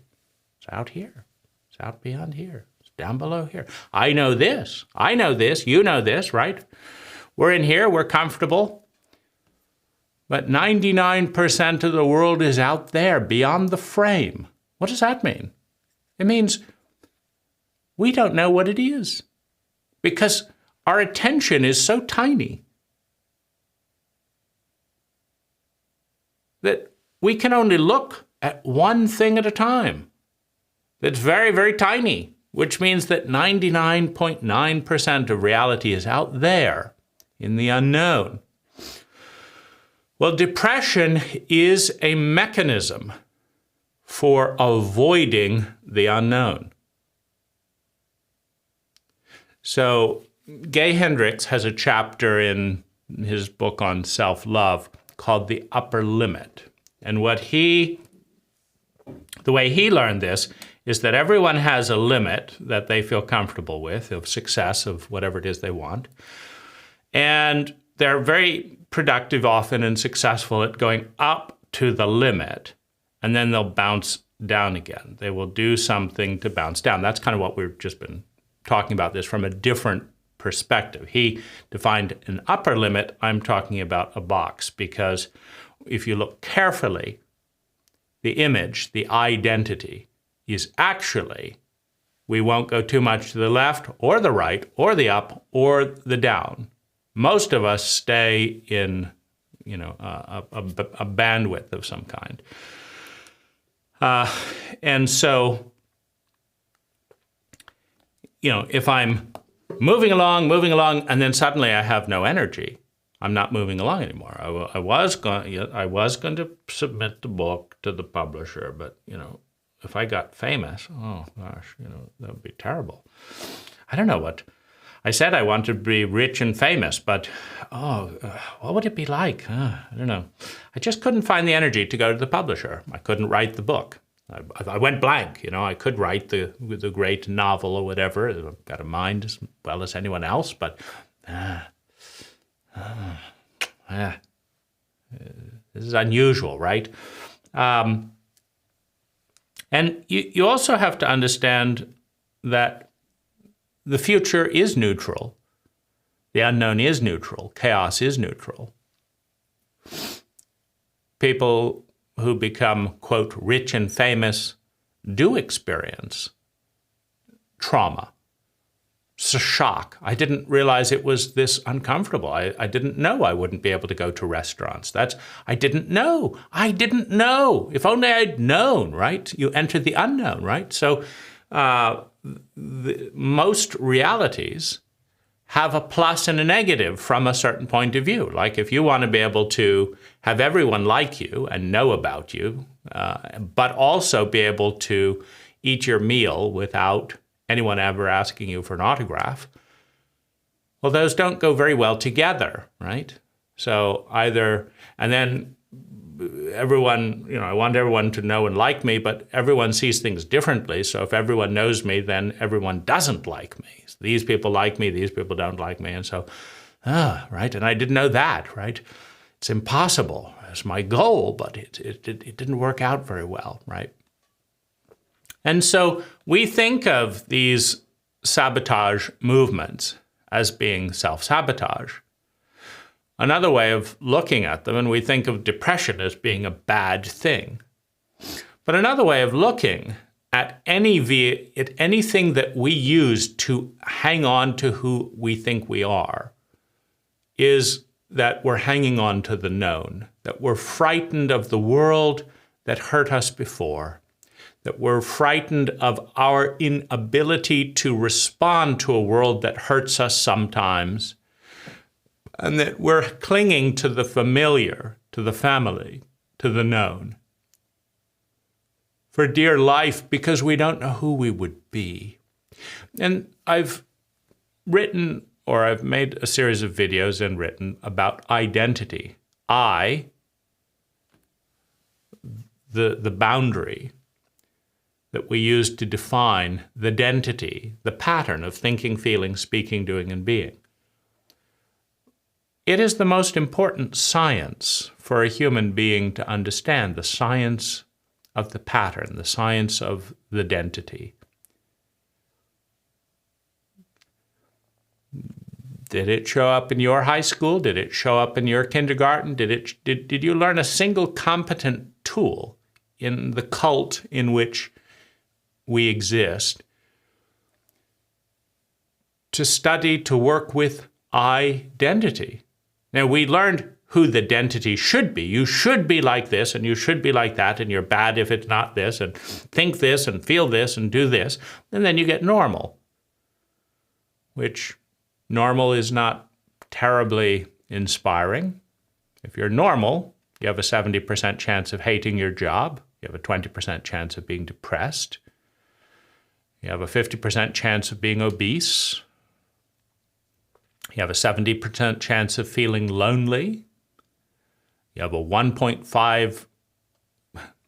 Speaker 1: It's out here. It's out beyond here. It's down below here. I know this. You know this, right? We're in here. We're comfortable. But 99% of the world is out there, beyond the frame. What does that mean? It means we don't know what it is because our attention is so tiny that we can only look at one thing at a time. That's very, very tiny, which means that 99.9% of reality is out there in the unknown. Well, depression is a mechanism for avoiding the unknown. So Gay Hendricks has a chapter in his book on self-love called The Upper Limit. And the way he learned this is that everyone has a limit that they feel comfortable with, of success, of whatever it is they want. And they're very productive often and successful at going up to the limit, and then they'll bounce down again. They will do something to bounce down. That's kind of what we've just been talking about, this from a different perspective. He defined an upper limit. I'm talking about a box, because if you look carefully, the image, the identity, is actually, we won't go too much to the left or the right or the up or the down. Most of us stay in, a bandwidth of some kind. And so, if I'm moving along, and then suddenly I have no energy, I'm not moving along anymore. I was going to submit the book to the publisher, but if I got famous, oh gosh, that would be terrible. I don't know what. I said I wanted to be rich and famous, but, what would it be like? I don't know. I just couldn't find the energy to go to the publisher. I couldn't write the book. I went blank, I could write the great novel or whatever. I've got a mind as well as anyone else, but this is unusual, right? And you also have to understand that the future is neutral. The unknown is neutral. Chaos is neutral. People who become, quote, rich and famous do experience trauma. It's a shock. I didn't realize it was this uncomfortable. I didn't know I wouldn't be able to go to restaurants. I didn't know. I didn't know. If only I'd known, right? You enter the unknown, right? So most realities have a plus and a negative from a certain point of view. Like if you want to be able to have everyone like you and know about you, but also be able to eat your meal without anyone ever asking you for an autograph, well, those don't go very well together, right? So either, and then everyone, I want everyone to know and like me, but everyone sees things differently. So if everyone knows me, then everyone doesn't like me. So these people like me, these people don't like me. And so, right? And I didn't know that, right? It's impossible. It's my goal, but it didn't work out very well, right? And so we think of these sabotage movements as being self-sabotage. Another way of looking at them, and we think of depression as being a bad thing. But another way of looking at anything that we use to hang on to who we think we are is that we're hanging on to the known, that we're frightened of the world that hurt us before, that we're frightened of our inability to respond to a world that hurts us sometimes, and that we're clinging to the familiar, to the family, to the known for dear life because we don't know who we would be. And I've written, or I've made a series of videos and written about identity. The boundary that we use to define the identity, the pattern of thinking, feeling, speaking, doing, and being. It is the most important science for a human being to understand, the science of the pattern, the science of the identity. Did it show up in your high school? Did it show up in your kindergarten? Did you learn a single competent tool in the cult in which we exist to study, to work with identity? Now, we learned who the identity should be. You should be like this, and you should be like that, and you're bad if it's not this, and think this, and feel this, and do this. And then you get normal, which normal is not terribly inspiring. If you're normal, you have a 70% chance of hating your job. You have a 20% chance of being depressed. You have a 50% chance of being obese. You have a 70% chance of feeling lonely. You have a 1.5,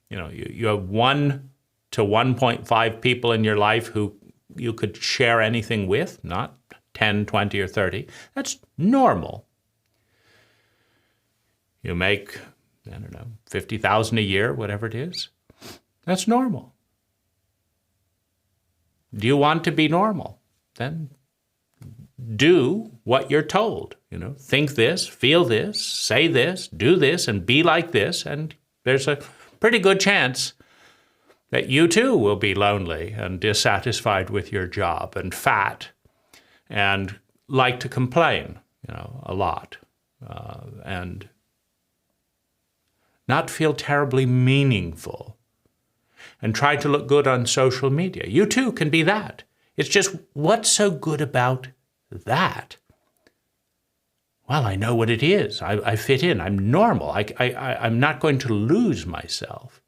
Speaker 1: you have 1 to 1.5 people in your life who you could share anything with, not 10, 20, or 30. That's normal. You make, $50,000 a year, whatever it is. That's normal. Do you want to be normal? Then do what you're told. Think this, feel this, say this, do this, and be like this. And there's a pretty good chance that you too will be lonely and dissatisfied with your job and fat and like to complain, a lot, and not feel terribly meaningful and try to look good on social media. You too can be that. It's just, what's so good about that? Well, I know what it is. I fit in. I'm normal. I'm not going to lose myself.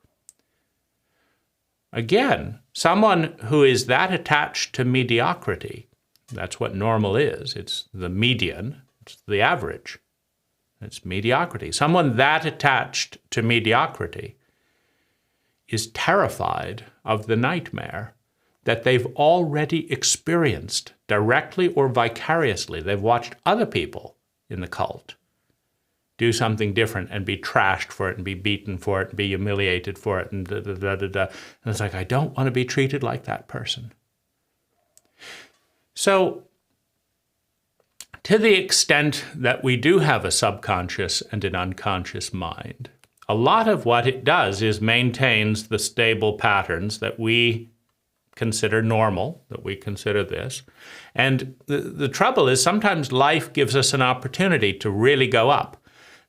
Speaker 1: Again, someone who is that attached to mediocrity That's what normal is. It's the median. It's the average. It's mediocrity. Someone that attached to mediocrity is terrified of the nightmare that they've already experienced directly or vicariously. They've watched other people in the cult do something different and be trashed for it and be beaten for it and be humiliated for it and And it's like, I don't want to be treated like that person. So to the extent that we do have a subconscious and an unconscious mind, a lot of what it does is maintains the stable patterns that we consider normal, that we consider this. And the trouble is sometimes life gives us an opportunity to really go up.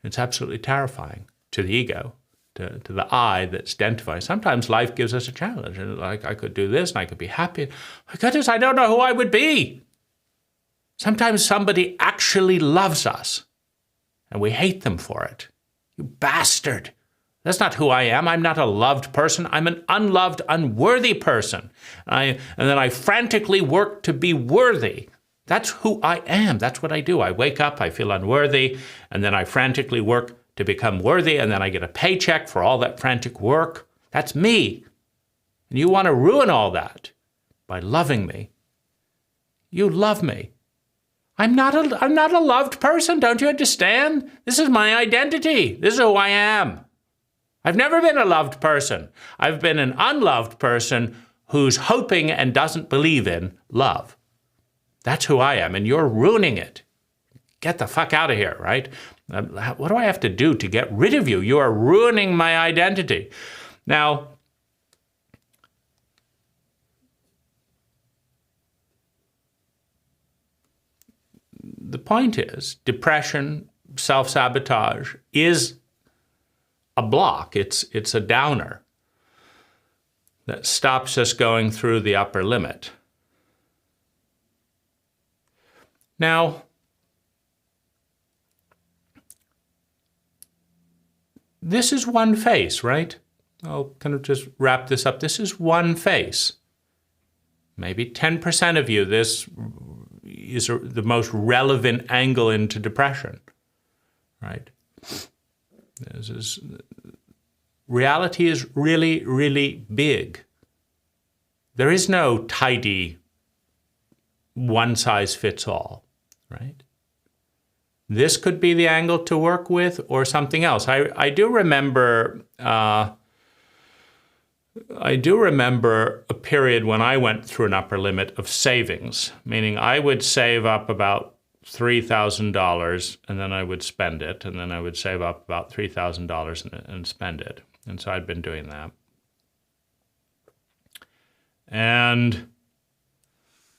Speaker 1: It's absolutely terrifying to the ego, to the I that's identified. Sometimes life gives us a challenge. And like, I could do this and I could be happy. My goodness, I don't know who I would be. Sometimes somebody actually loves us and we hate them for it. You bastard. That's not who I am. I'm not a loved person. I'm an unloved, unworthy person. And then I frantically work to be worthy. That's who I am. That's what I do. I wake up, I feel unworthy, and then I frantically work to become worthy, and then I get a paycheck for all that frantic work. That's me. And you want to ruin all that by loving me. You love me. I'm not a loved person. Don't you understand? This is my identity. This is who I am. I've never been a loved person. I've been an unloved person who's hoping and doesn't believe in love. That's who I am, and you're ruining it. Get the fuck out of here, right? What do I have to do to get rid of you? You are ruining my identity. Now, the point is, depression, self-sabotage is a block. It's a downer that stops us going through the upper limit. Now, this is one face, right? I'll kind of just wrap this up. This is one face. Maybe 10% of you, this is the most relevant angle into depression, right? Reality is really, really big. There is no tidy one-size-fits-all, right? This could be the angle to work with or something else. I do remember a period when I went through an upper limit of savings, meaning I would save up about $3,000 and then I would spend it, and then I would save up about $3,000 and spend it. And so I'd been doing that. And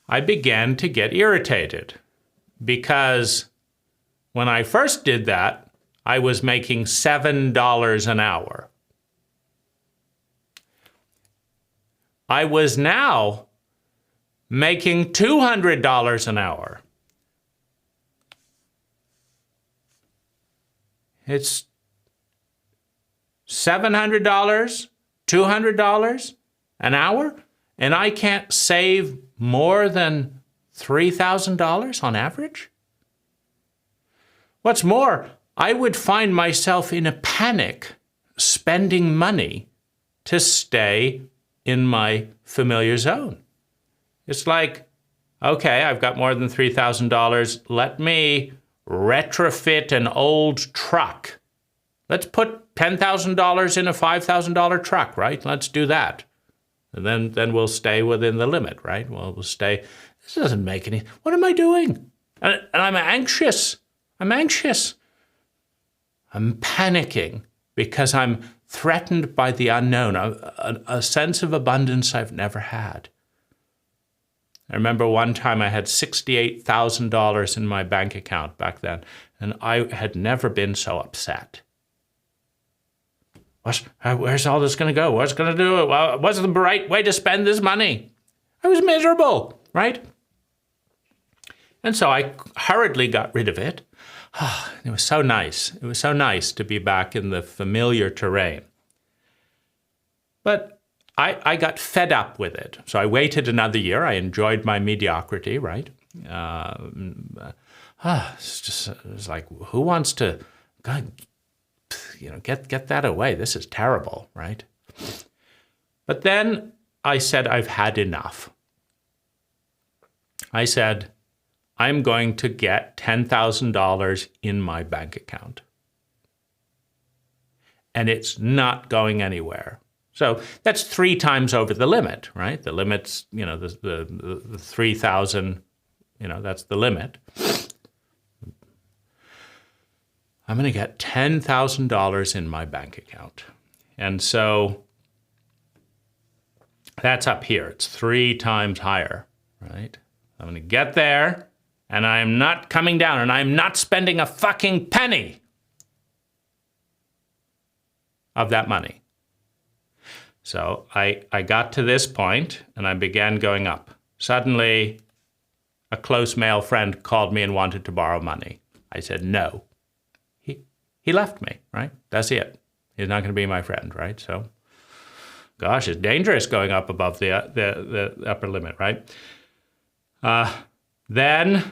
Speaker 1: I began to get irritated because when I first did that, I was making $7 an hour. I was now making $200 an hour. It's $700, $200 an hour, and I can't save more than $3,000 on average? What's more, I would find myself in a panic spending money to stay in my familiar zone. It's like, okay, I've got more than $3,000. Let me retrofit an old truck. Let's put $10,000 in a $5,000 truck, right? Let's do that. And then we'll stay within the limit, right? Well, we'll stay. This doesn't make any, what am I doing? And I'm anxious. I'm panicking because I'm threatened by the unknown, a sense of abundance I've never had. I remember one time I had $68,000 in my bank account back then, and I had never been so upset. Where's all this going to go? What's going to do? What's the right way to spend this money? I was miserable, right? And so I hurriedly got rid of it. It was so nice. It was so nice to be back in the familiar terrain. But I got fed up with it. So I waited another year. I enjoyed my mediocrity, right? It's like, who wants to, God, get that away? This is terrible, right? But then I said, I've had enough. I said, I'm going to get $10,000 in my bank account. And it's not going anywhere. So that's 3 times over the limit, right? The limit's, the 3,000, that's the limit. I'm going to get $10,000 in my bank account. And so that's up here. It's 3 times higher, right? I'm going to get there, and I'm not coming down, and I'm not spending a fucking penny of that money. So I got to this point, and I began going up. Suddenly, a close male friend called me and wanted to borrow money. I said no. He left me, right? That's it. He's not going to be my friend, right? So, gosh, it's dangerous going up above the upper limit, right? Then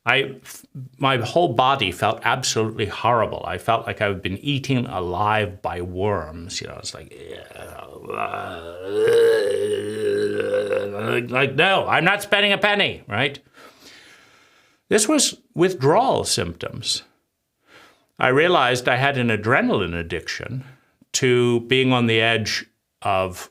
Speaker 1: my whole body felt absolutely horrible. I felt like I've been eaten alive by worms. It's like, no, I'm not spending a penny, right? This was withdrawal symptoms. I realized I had an adrenaline addiction to being on the edge of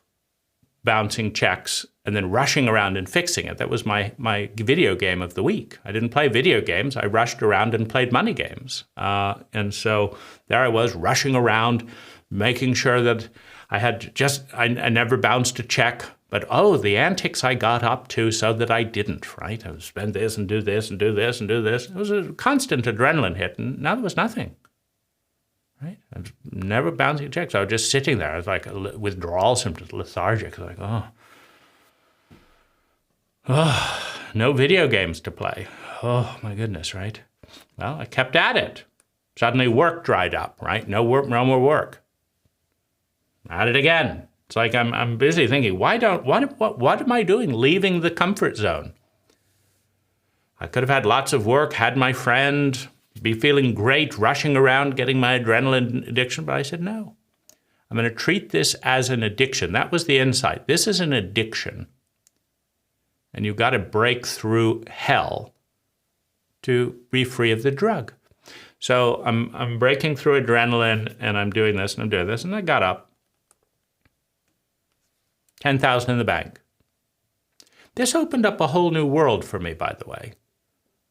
Speaker 1: bouncing checks and then rushing around and fixing it. That was my video game of the week. I didn't play video games. I rushed around and played money games. And so there I was rushing around, making sure that I never bounced a check. But the antics I got up to so that I didn't, right? I would spend this and do this and do this and do this. It was a constant adrenaline hit, and now there was nothing, right? I was never bouncing checks. I was just sitting there. I was like withdrawal symptoms, lethargic. Like, no video games to play. Oh, my goodness, right? Well, I kept at it. Suddenly work dried up, right? No more work. At it again. It's like I'm busy thinking, what am I doing leaving the comfort zone? I could have had lots of work, had my friend, be feeling great, rushing around, getting my adrenaline addiction, but I said, no. I'm going to treat this as an addiction. That was the insight. This is an addiction. And you've got to break through hell to be free of the drug. So I'm breaking through adrenaline, and I'm doing this, and I'm doing this, and I got up. 10,000 in the bank. This opened up a whole new world for me, by the way.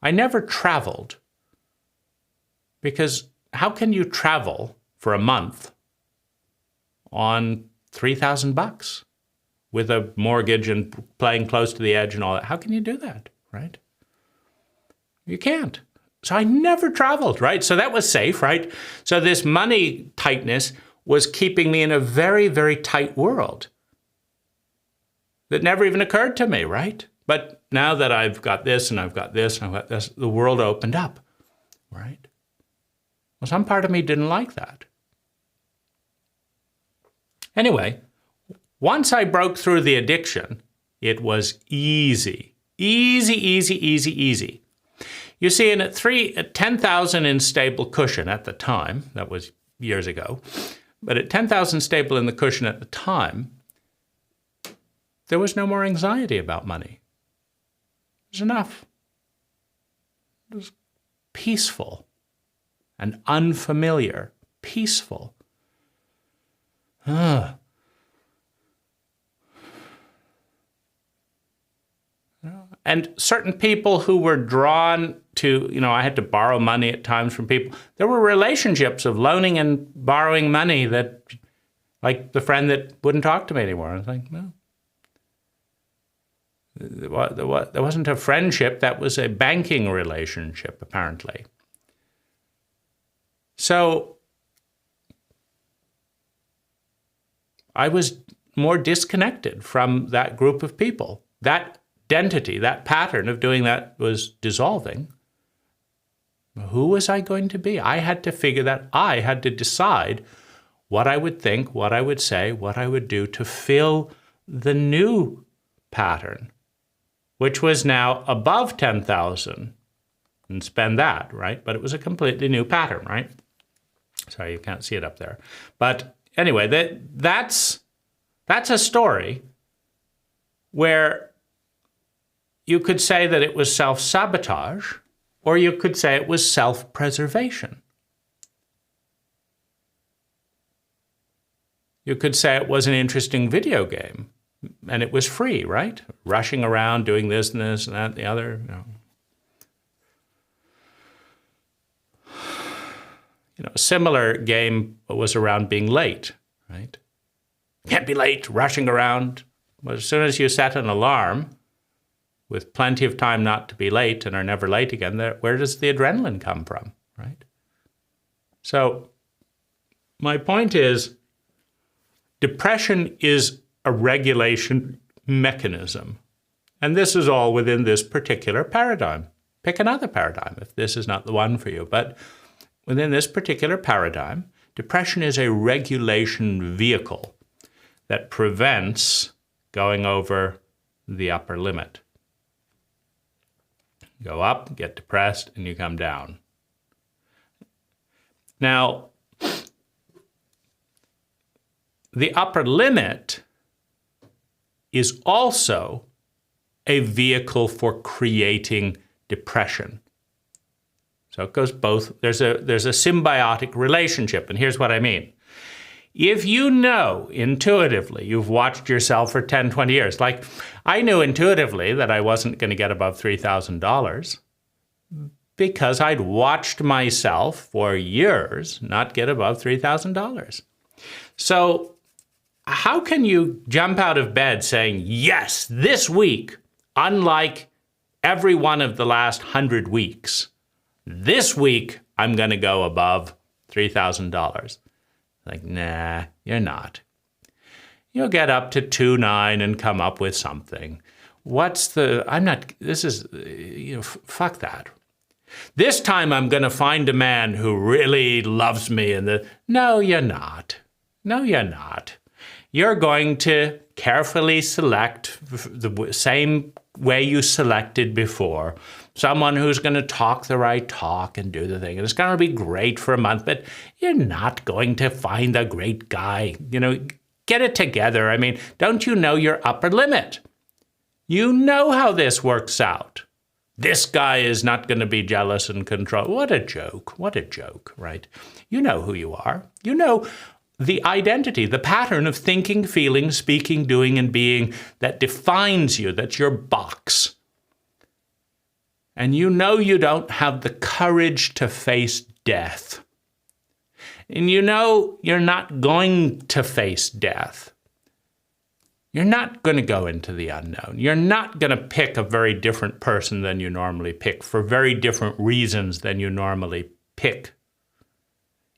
Speaker 1: I never traveled because how can you travel for a month on $3,000 with a mortgage and playing close to the edge and all that? How can you do that, right? You can't. So I never traveled, right? So that was safe, right? So this money tightness was keeping me in a very, very tight world that never even occurred to me, right? But now that I've got this and I've got this and I've got this, the world opened up, right? Well, some part of me didn't like that. Anyway, once I broke through the addiction, it was easy. Easy, easy, easy, easy. You see, at 10,000 in stable cushion at the time, that was years ago, but at 10,000 stable in the cushion at the time, there was no more anxiety about money. It was enough. It was peaceful and unfamiliar. Peaceful. And certain people who were drawn to, I had to borrow money at times from people. There were relationships of loaning and borrowing money that, like the friend that wouldn't talk to me anymore. I was like, no. There wasn't a friendship, that was a banking relationship, apparently. So I was more disconnected from that group of people. That identity, that pattern of doing that was dissolving. Who was I going to be? I had to figure that. I had to decide what I would think, what I would say, what I would do to fill the new pattern. which was now above 10,000, and spend that, right? But it was a completely new pattern, right? Sorry, you can't see it up there. But anyway, that's a story where you could say that it was self-sabotage, or you could say it was self-preservation. You could say it was an interesting video game, and it was free, right? Rushing around, doing this and this and that and the other. A similar game was around being late, right? Can't be late, rushing around. But as soon as you set an alarm with plenty of time not to be late and are never late again, where does the adrenaline come from, right? So my point is, depression is a regulation mechanism. And this is all within this particular paradigm. Pick another paradigm if this is not the one for you. But within this particular paradigm, depression is a regulation vehicle that prevents going over the upper limit. You go up, get depressed, and you come down. Now, the upper limit is also a vehicle for creating depression. So it goes both. There's a symbiotic relationship, and here's what I mean. If you know intuitively, you've watched yourself for 10, 20 years, like I knew intuitively that I wasn't going to get above $3,000 because I'd watched myself for years not get above $3,000. So how can you jump out of bed saying, yes, this week, unlike every one of the last 100 weeks, this week I'm going to go above $3,000? Like, nah, you're not. You'll get up to 2.9 and come up with something. Fuck that. This time I'm going to find a man who really loves me. No, you're not. No, you're not. You're going to carefully select the same way you selected before. Someone who's going to talk the right talk and do the thing. And it's going to be great for a month, but you're not going to find a great guy. Get it together. I mean, don't you know your upper limit? You know how this works out. This guy is not going to be jealous and control. What a joke, right? You know who you are. You know the identity, the pattern of thinking, feeling, speaking, doing, and being that defines you, that's your box. And you know you don't have the courage to face death. And you know you're not going to face death. You're not going to go into the unknown. You're not going to pick a very different person than you normally pick for very different reasons than you normally pick,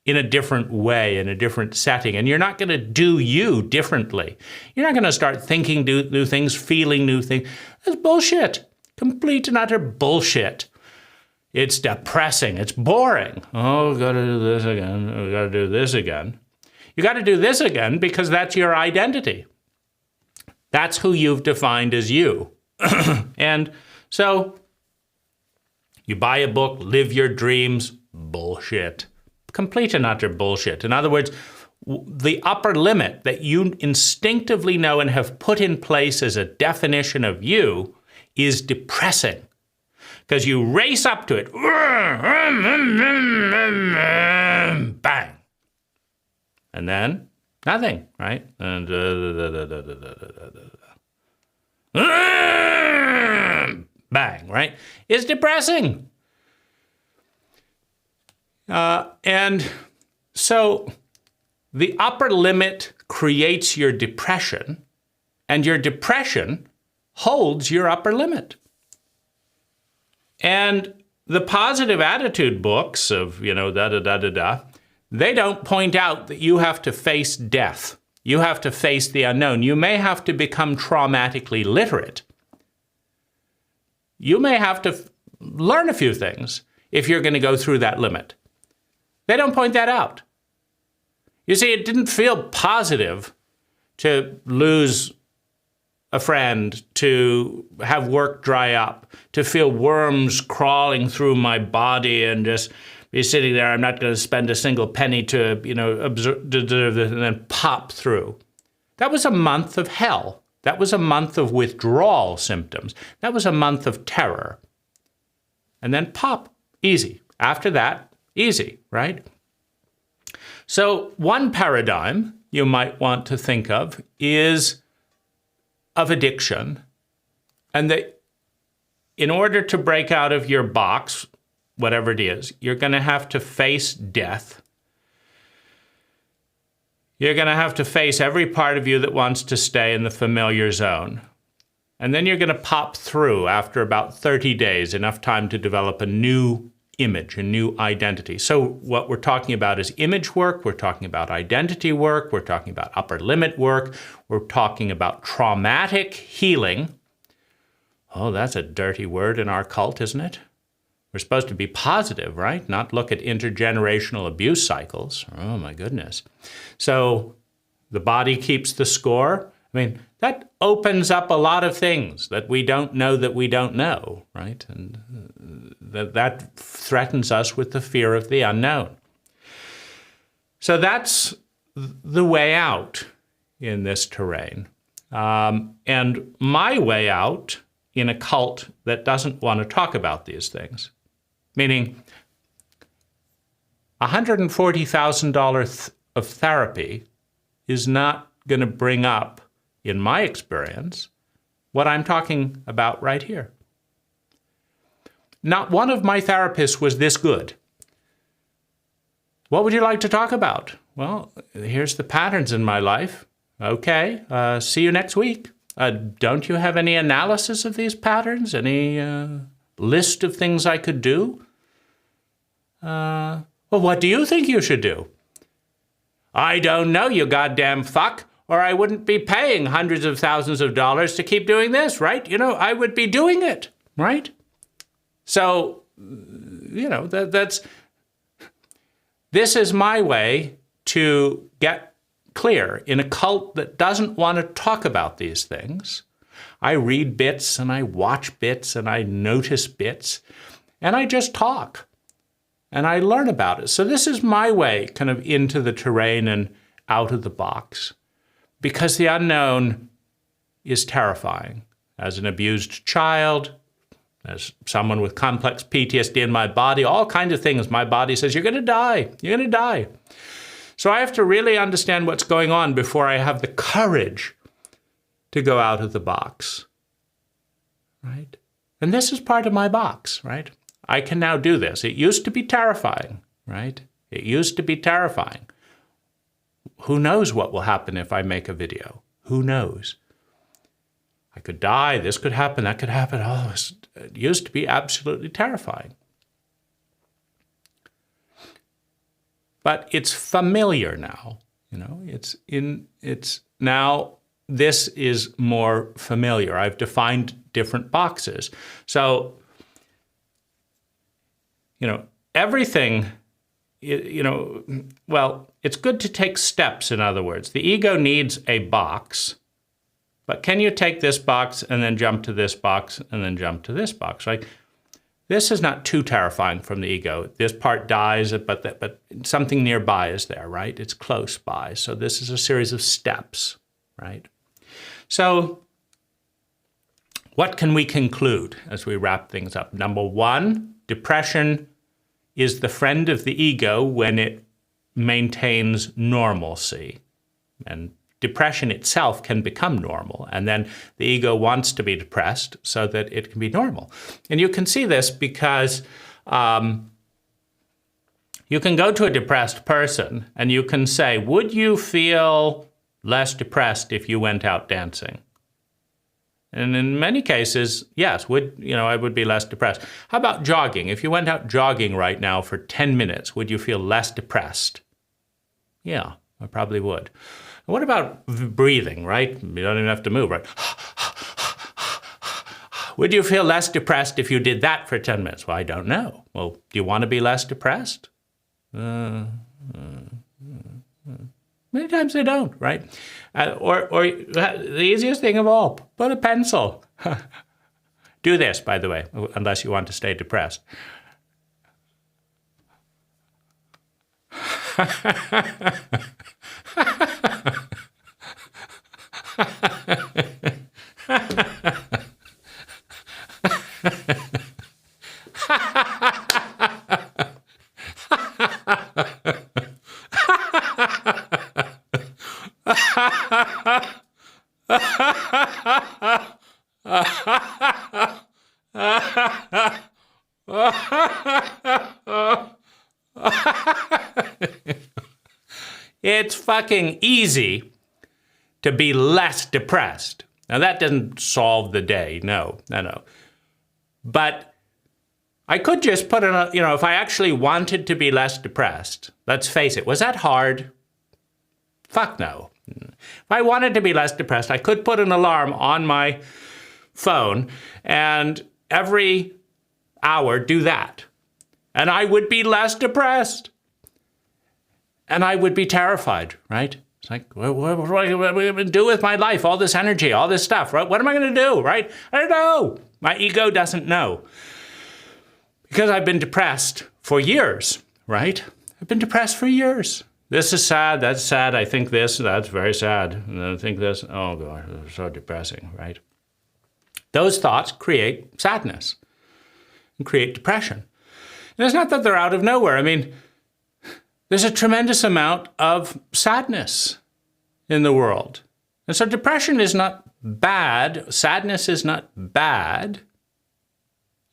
Speaker 1: in a different way, in a different setting. And you're not going to do you differently. You're not going to start thinking new things, feeling new things. That's bullshit. Complete and utter bullshit. It's depressing. It's boring. Oh, we've got to do this again. We've got to do this again. You got to do this again because that's your identity. That's who you've defined as you. And so you buy a book, live your dreams, bullshit. Complete and utter bullshit. In other words, the upper limit that you instinctively know and have put in place as a definition of you is depressing. Because you race up to it, bang. And then nothing, right? And bang, right? It's depressing. And so the upper limit creates your depression, and your depression holds your upper limit. And the positive attitude books of, they don't point out that you have to face death. You have to face the unknown. You may have to become traumatically literate. You may have to learn a few things if you're going to go through that limit. They don't point that out. You see, it didn't feel positive to lose a friend, to have work dry up, to feel worms crawling through my body and just be sitting there. I'm not going to spend a single penny to, observe this, and then pop through. That was a month of hell. That was a month of withdrawal symptoms. That was a month of terror. And then pop, easy. After that, easy, right? So one paradigm you might want to think of is of addiction, and that in order to break out of your box, whatever it is, you're going to have to face death. You're going to have to face every part of you that wants to stay in the familiar zone. And then you're going to pop through after about 30 days, enough time to develop a new image, a new identity. So what we're talking about is image work, we're talking about identity work, we're talking about upper limit work, we're talking about traumatic healing. Oh, that's a dirty word in our cult, isn't it? We're supposed to be positive, right? Not look at intergenerational abuse cycles. Oh my goodness. So the body keeps the score. I mean, that opens up a lot of things that we don't know, right? And that threatens us with the fear of the unknown. So that's the way out in this terrain. And my way out in a cult that doesn't want to talk about these things, meaning $140,000 of therapy is not going to bring up, in my experience, what I'm talking about right here. Not one of my therapists was this good. What would you like to talk about? Well, here's the patterns in my life. Okay, see you next week. Don't you have any analysis of these patterns? Any list of things I could do? Well, what do you think you should do? I don't know, you goddamn fuck, or I wouldn't be paying hundreds of thousands of dollars to keep doing this, right? I would be doing it, right? So, this is my way to get clear. In a cult that doesn't want to talk about these things, I read bits and I watch bits and I notice bits and I just talk and I learn about it. So this is my way kind of into the terrain and out of the box, because the unknown is terrifying. As an abused child, as someone with complex PTSD in my body, all kinds of things, my body says, you're going to die, you're going to die. So I have to really understand what's going on before I have the courage to go out of the box, right? And this is part of my box, right? I can now do this. It used to be terrifying, right? It used to be terrifying. Who knows what will happen if I make a video? Who knows? I could die, this could happen, that could happen. Oh, it used to be absolutely terrifying. But it's familiar now, it's now, this is more familiar. I've defined different boxes. So, everything, well, it's good to take steps, in other words. The ego needs a box, but can you take this box and then jump to this box and then jump to this box, right? This is not too terrifying from the ego. This part dies, but something nearby is there, right? It's close by. So this is a series of steps, right? So what can we conclude as we wrap things up? Number one, depression is the friend of the ego when it maintains normalcy. And depression itself can become normal, and then the ego wants to be depressed so that it can be normal. And you can see this because you can go to a depressed person and you can say, would you feel less depressed if you went out dancing? And in many cases, yes, I would be less depressed. How about jogging? If you went out jogging right now for 10 minutes, would you feel less depressed? Yeah, I probably would. What about breathing, right? You don't even have to move, right? Would you feel less depressed if you did that for 10 minutes? Well, I don't know. Well, do you want to be less depressed? Many times they don't, right? Or the easiest thing of all, put a pencil. Do this, by the way, unless you want to stay depressed. It's fucking easy to be less depressed. Now, that doesn't solve the day. No. But I could just put in a, if I actually wanted to be less depressed, let's face it, was that hard? Fuck no. If I wanted to be less depressed, I could put an alarm on my phone and every hour do that. And I would be less depressed. And I would be terrified, right? It's like, what am I going to do with my life? All this energy, all this stuff, right? What am I going to do, right? I don't know. My ego doesn't know. Because I've been depressed for years, right? I've been depressed for years. This is sad, that's sad, I think this, that's very sad. And I think this, oh God, it's so depressing, right? Those thoughts create sadness and create depression. And it's not that they're out of nowhere. I mean, there's a tremendous amount of sadness in the world. And so depression is not bad, sadness is not bad,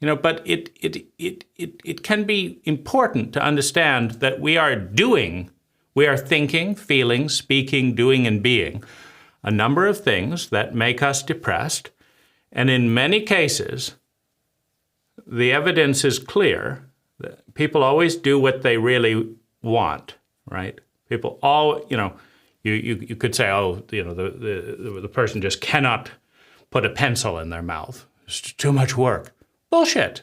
Speaker 1: but it can be important to understand that we are thinking, feeling, speaking, doing, and being a number of things that make us depressed. And in many cases, the evidence is clear that people always do what they really want, right? People all, you could say, oh, the person just cannot put a pencil in their mouth. It's too much work. Bullshit.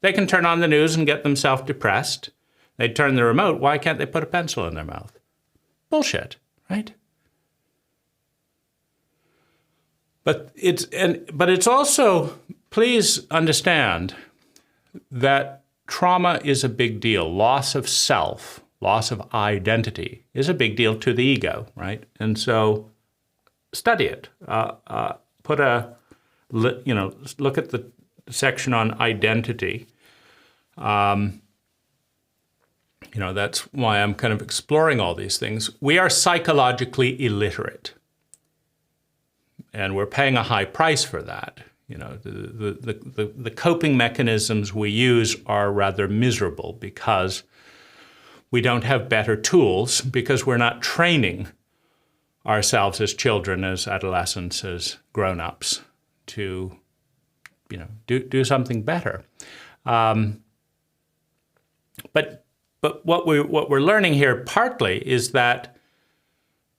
Speaker 1: They can turn on the news and get themselves depressed. They turn the remote. Why can't they put a pencil in their mouth? Bullshit, right? But it's also, please understand that trauma is a big deal. Loss of self, loss of identity is a big deal to the ego, right? And so study it. Look at the section on identity. That's why I'm kind of exploring all these things. We are psychologically illiterate. And we're paying a high price for that. The coping mechanisms we use are rather miserable because we don't have better tools, because we're not training ourselves as children, as adolescents, as grown-ups to, do something better. But what we're learning here partly is that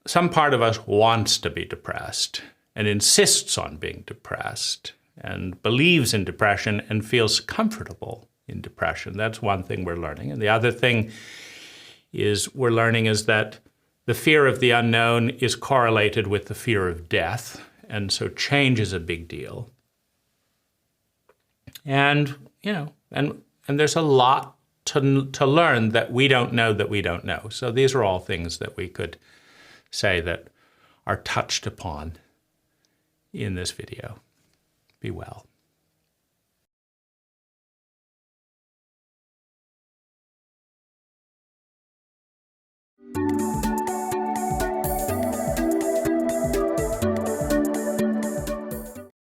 Speaker 1: some part of us wants to be depressed and insists on being depressed and believes in depression and feels comfortable in depression. That's one thing we're learning. And the other thing we're learning is that the fear of the unknown is correlated with the fear of death. And so change is a big deal. And, and there's a lot to learn that we don't know. So these are all things that we could say that are touched upon in this video. Be well.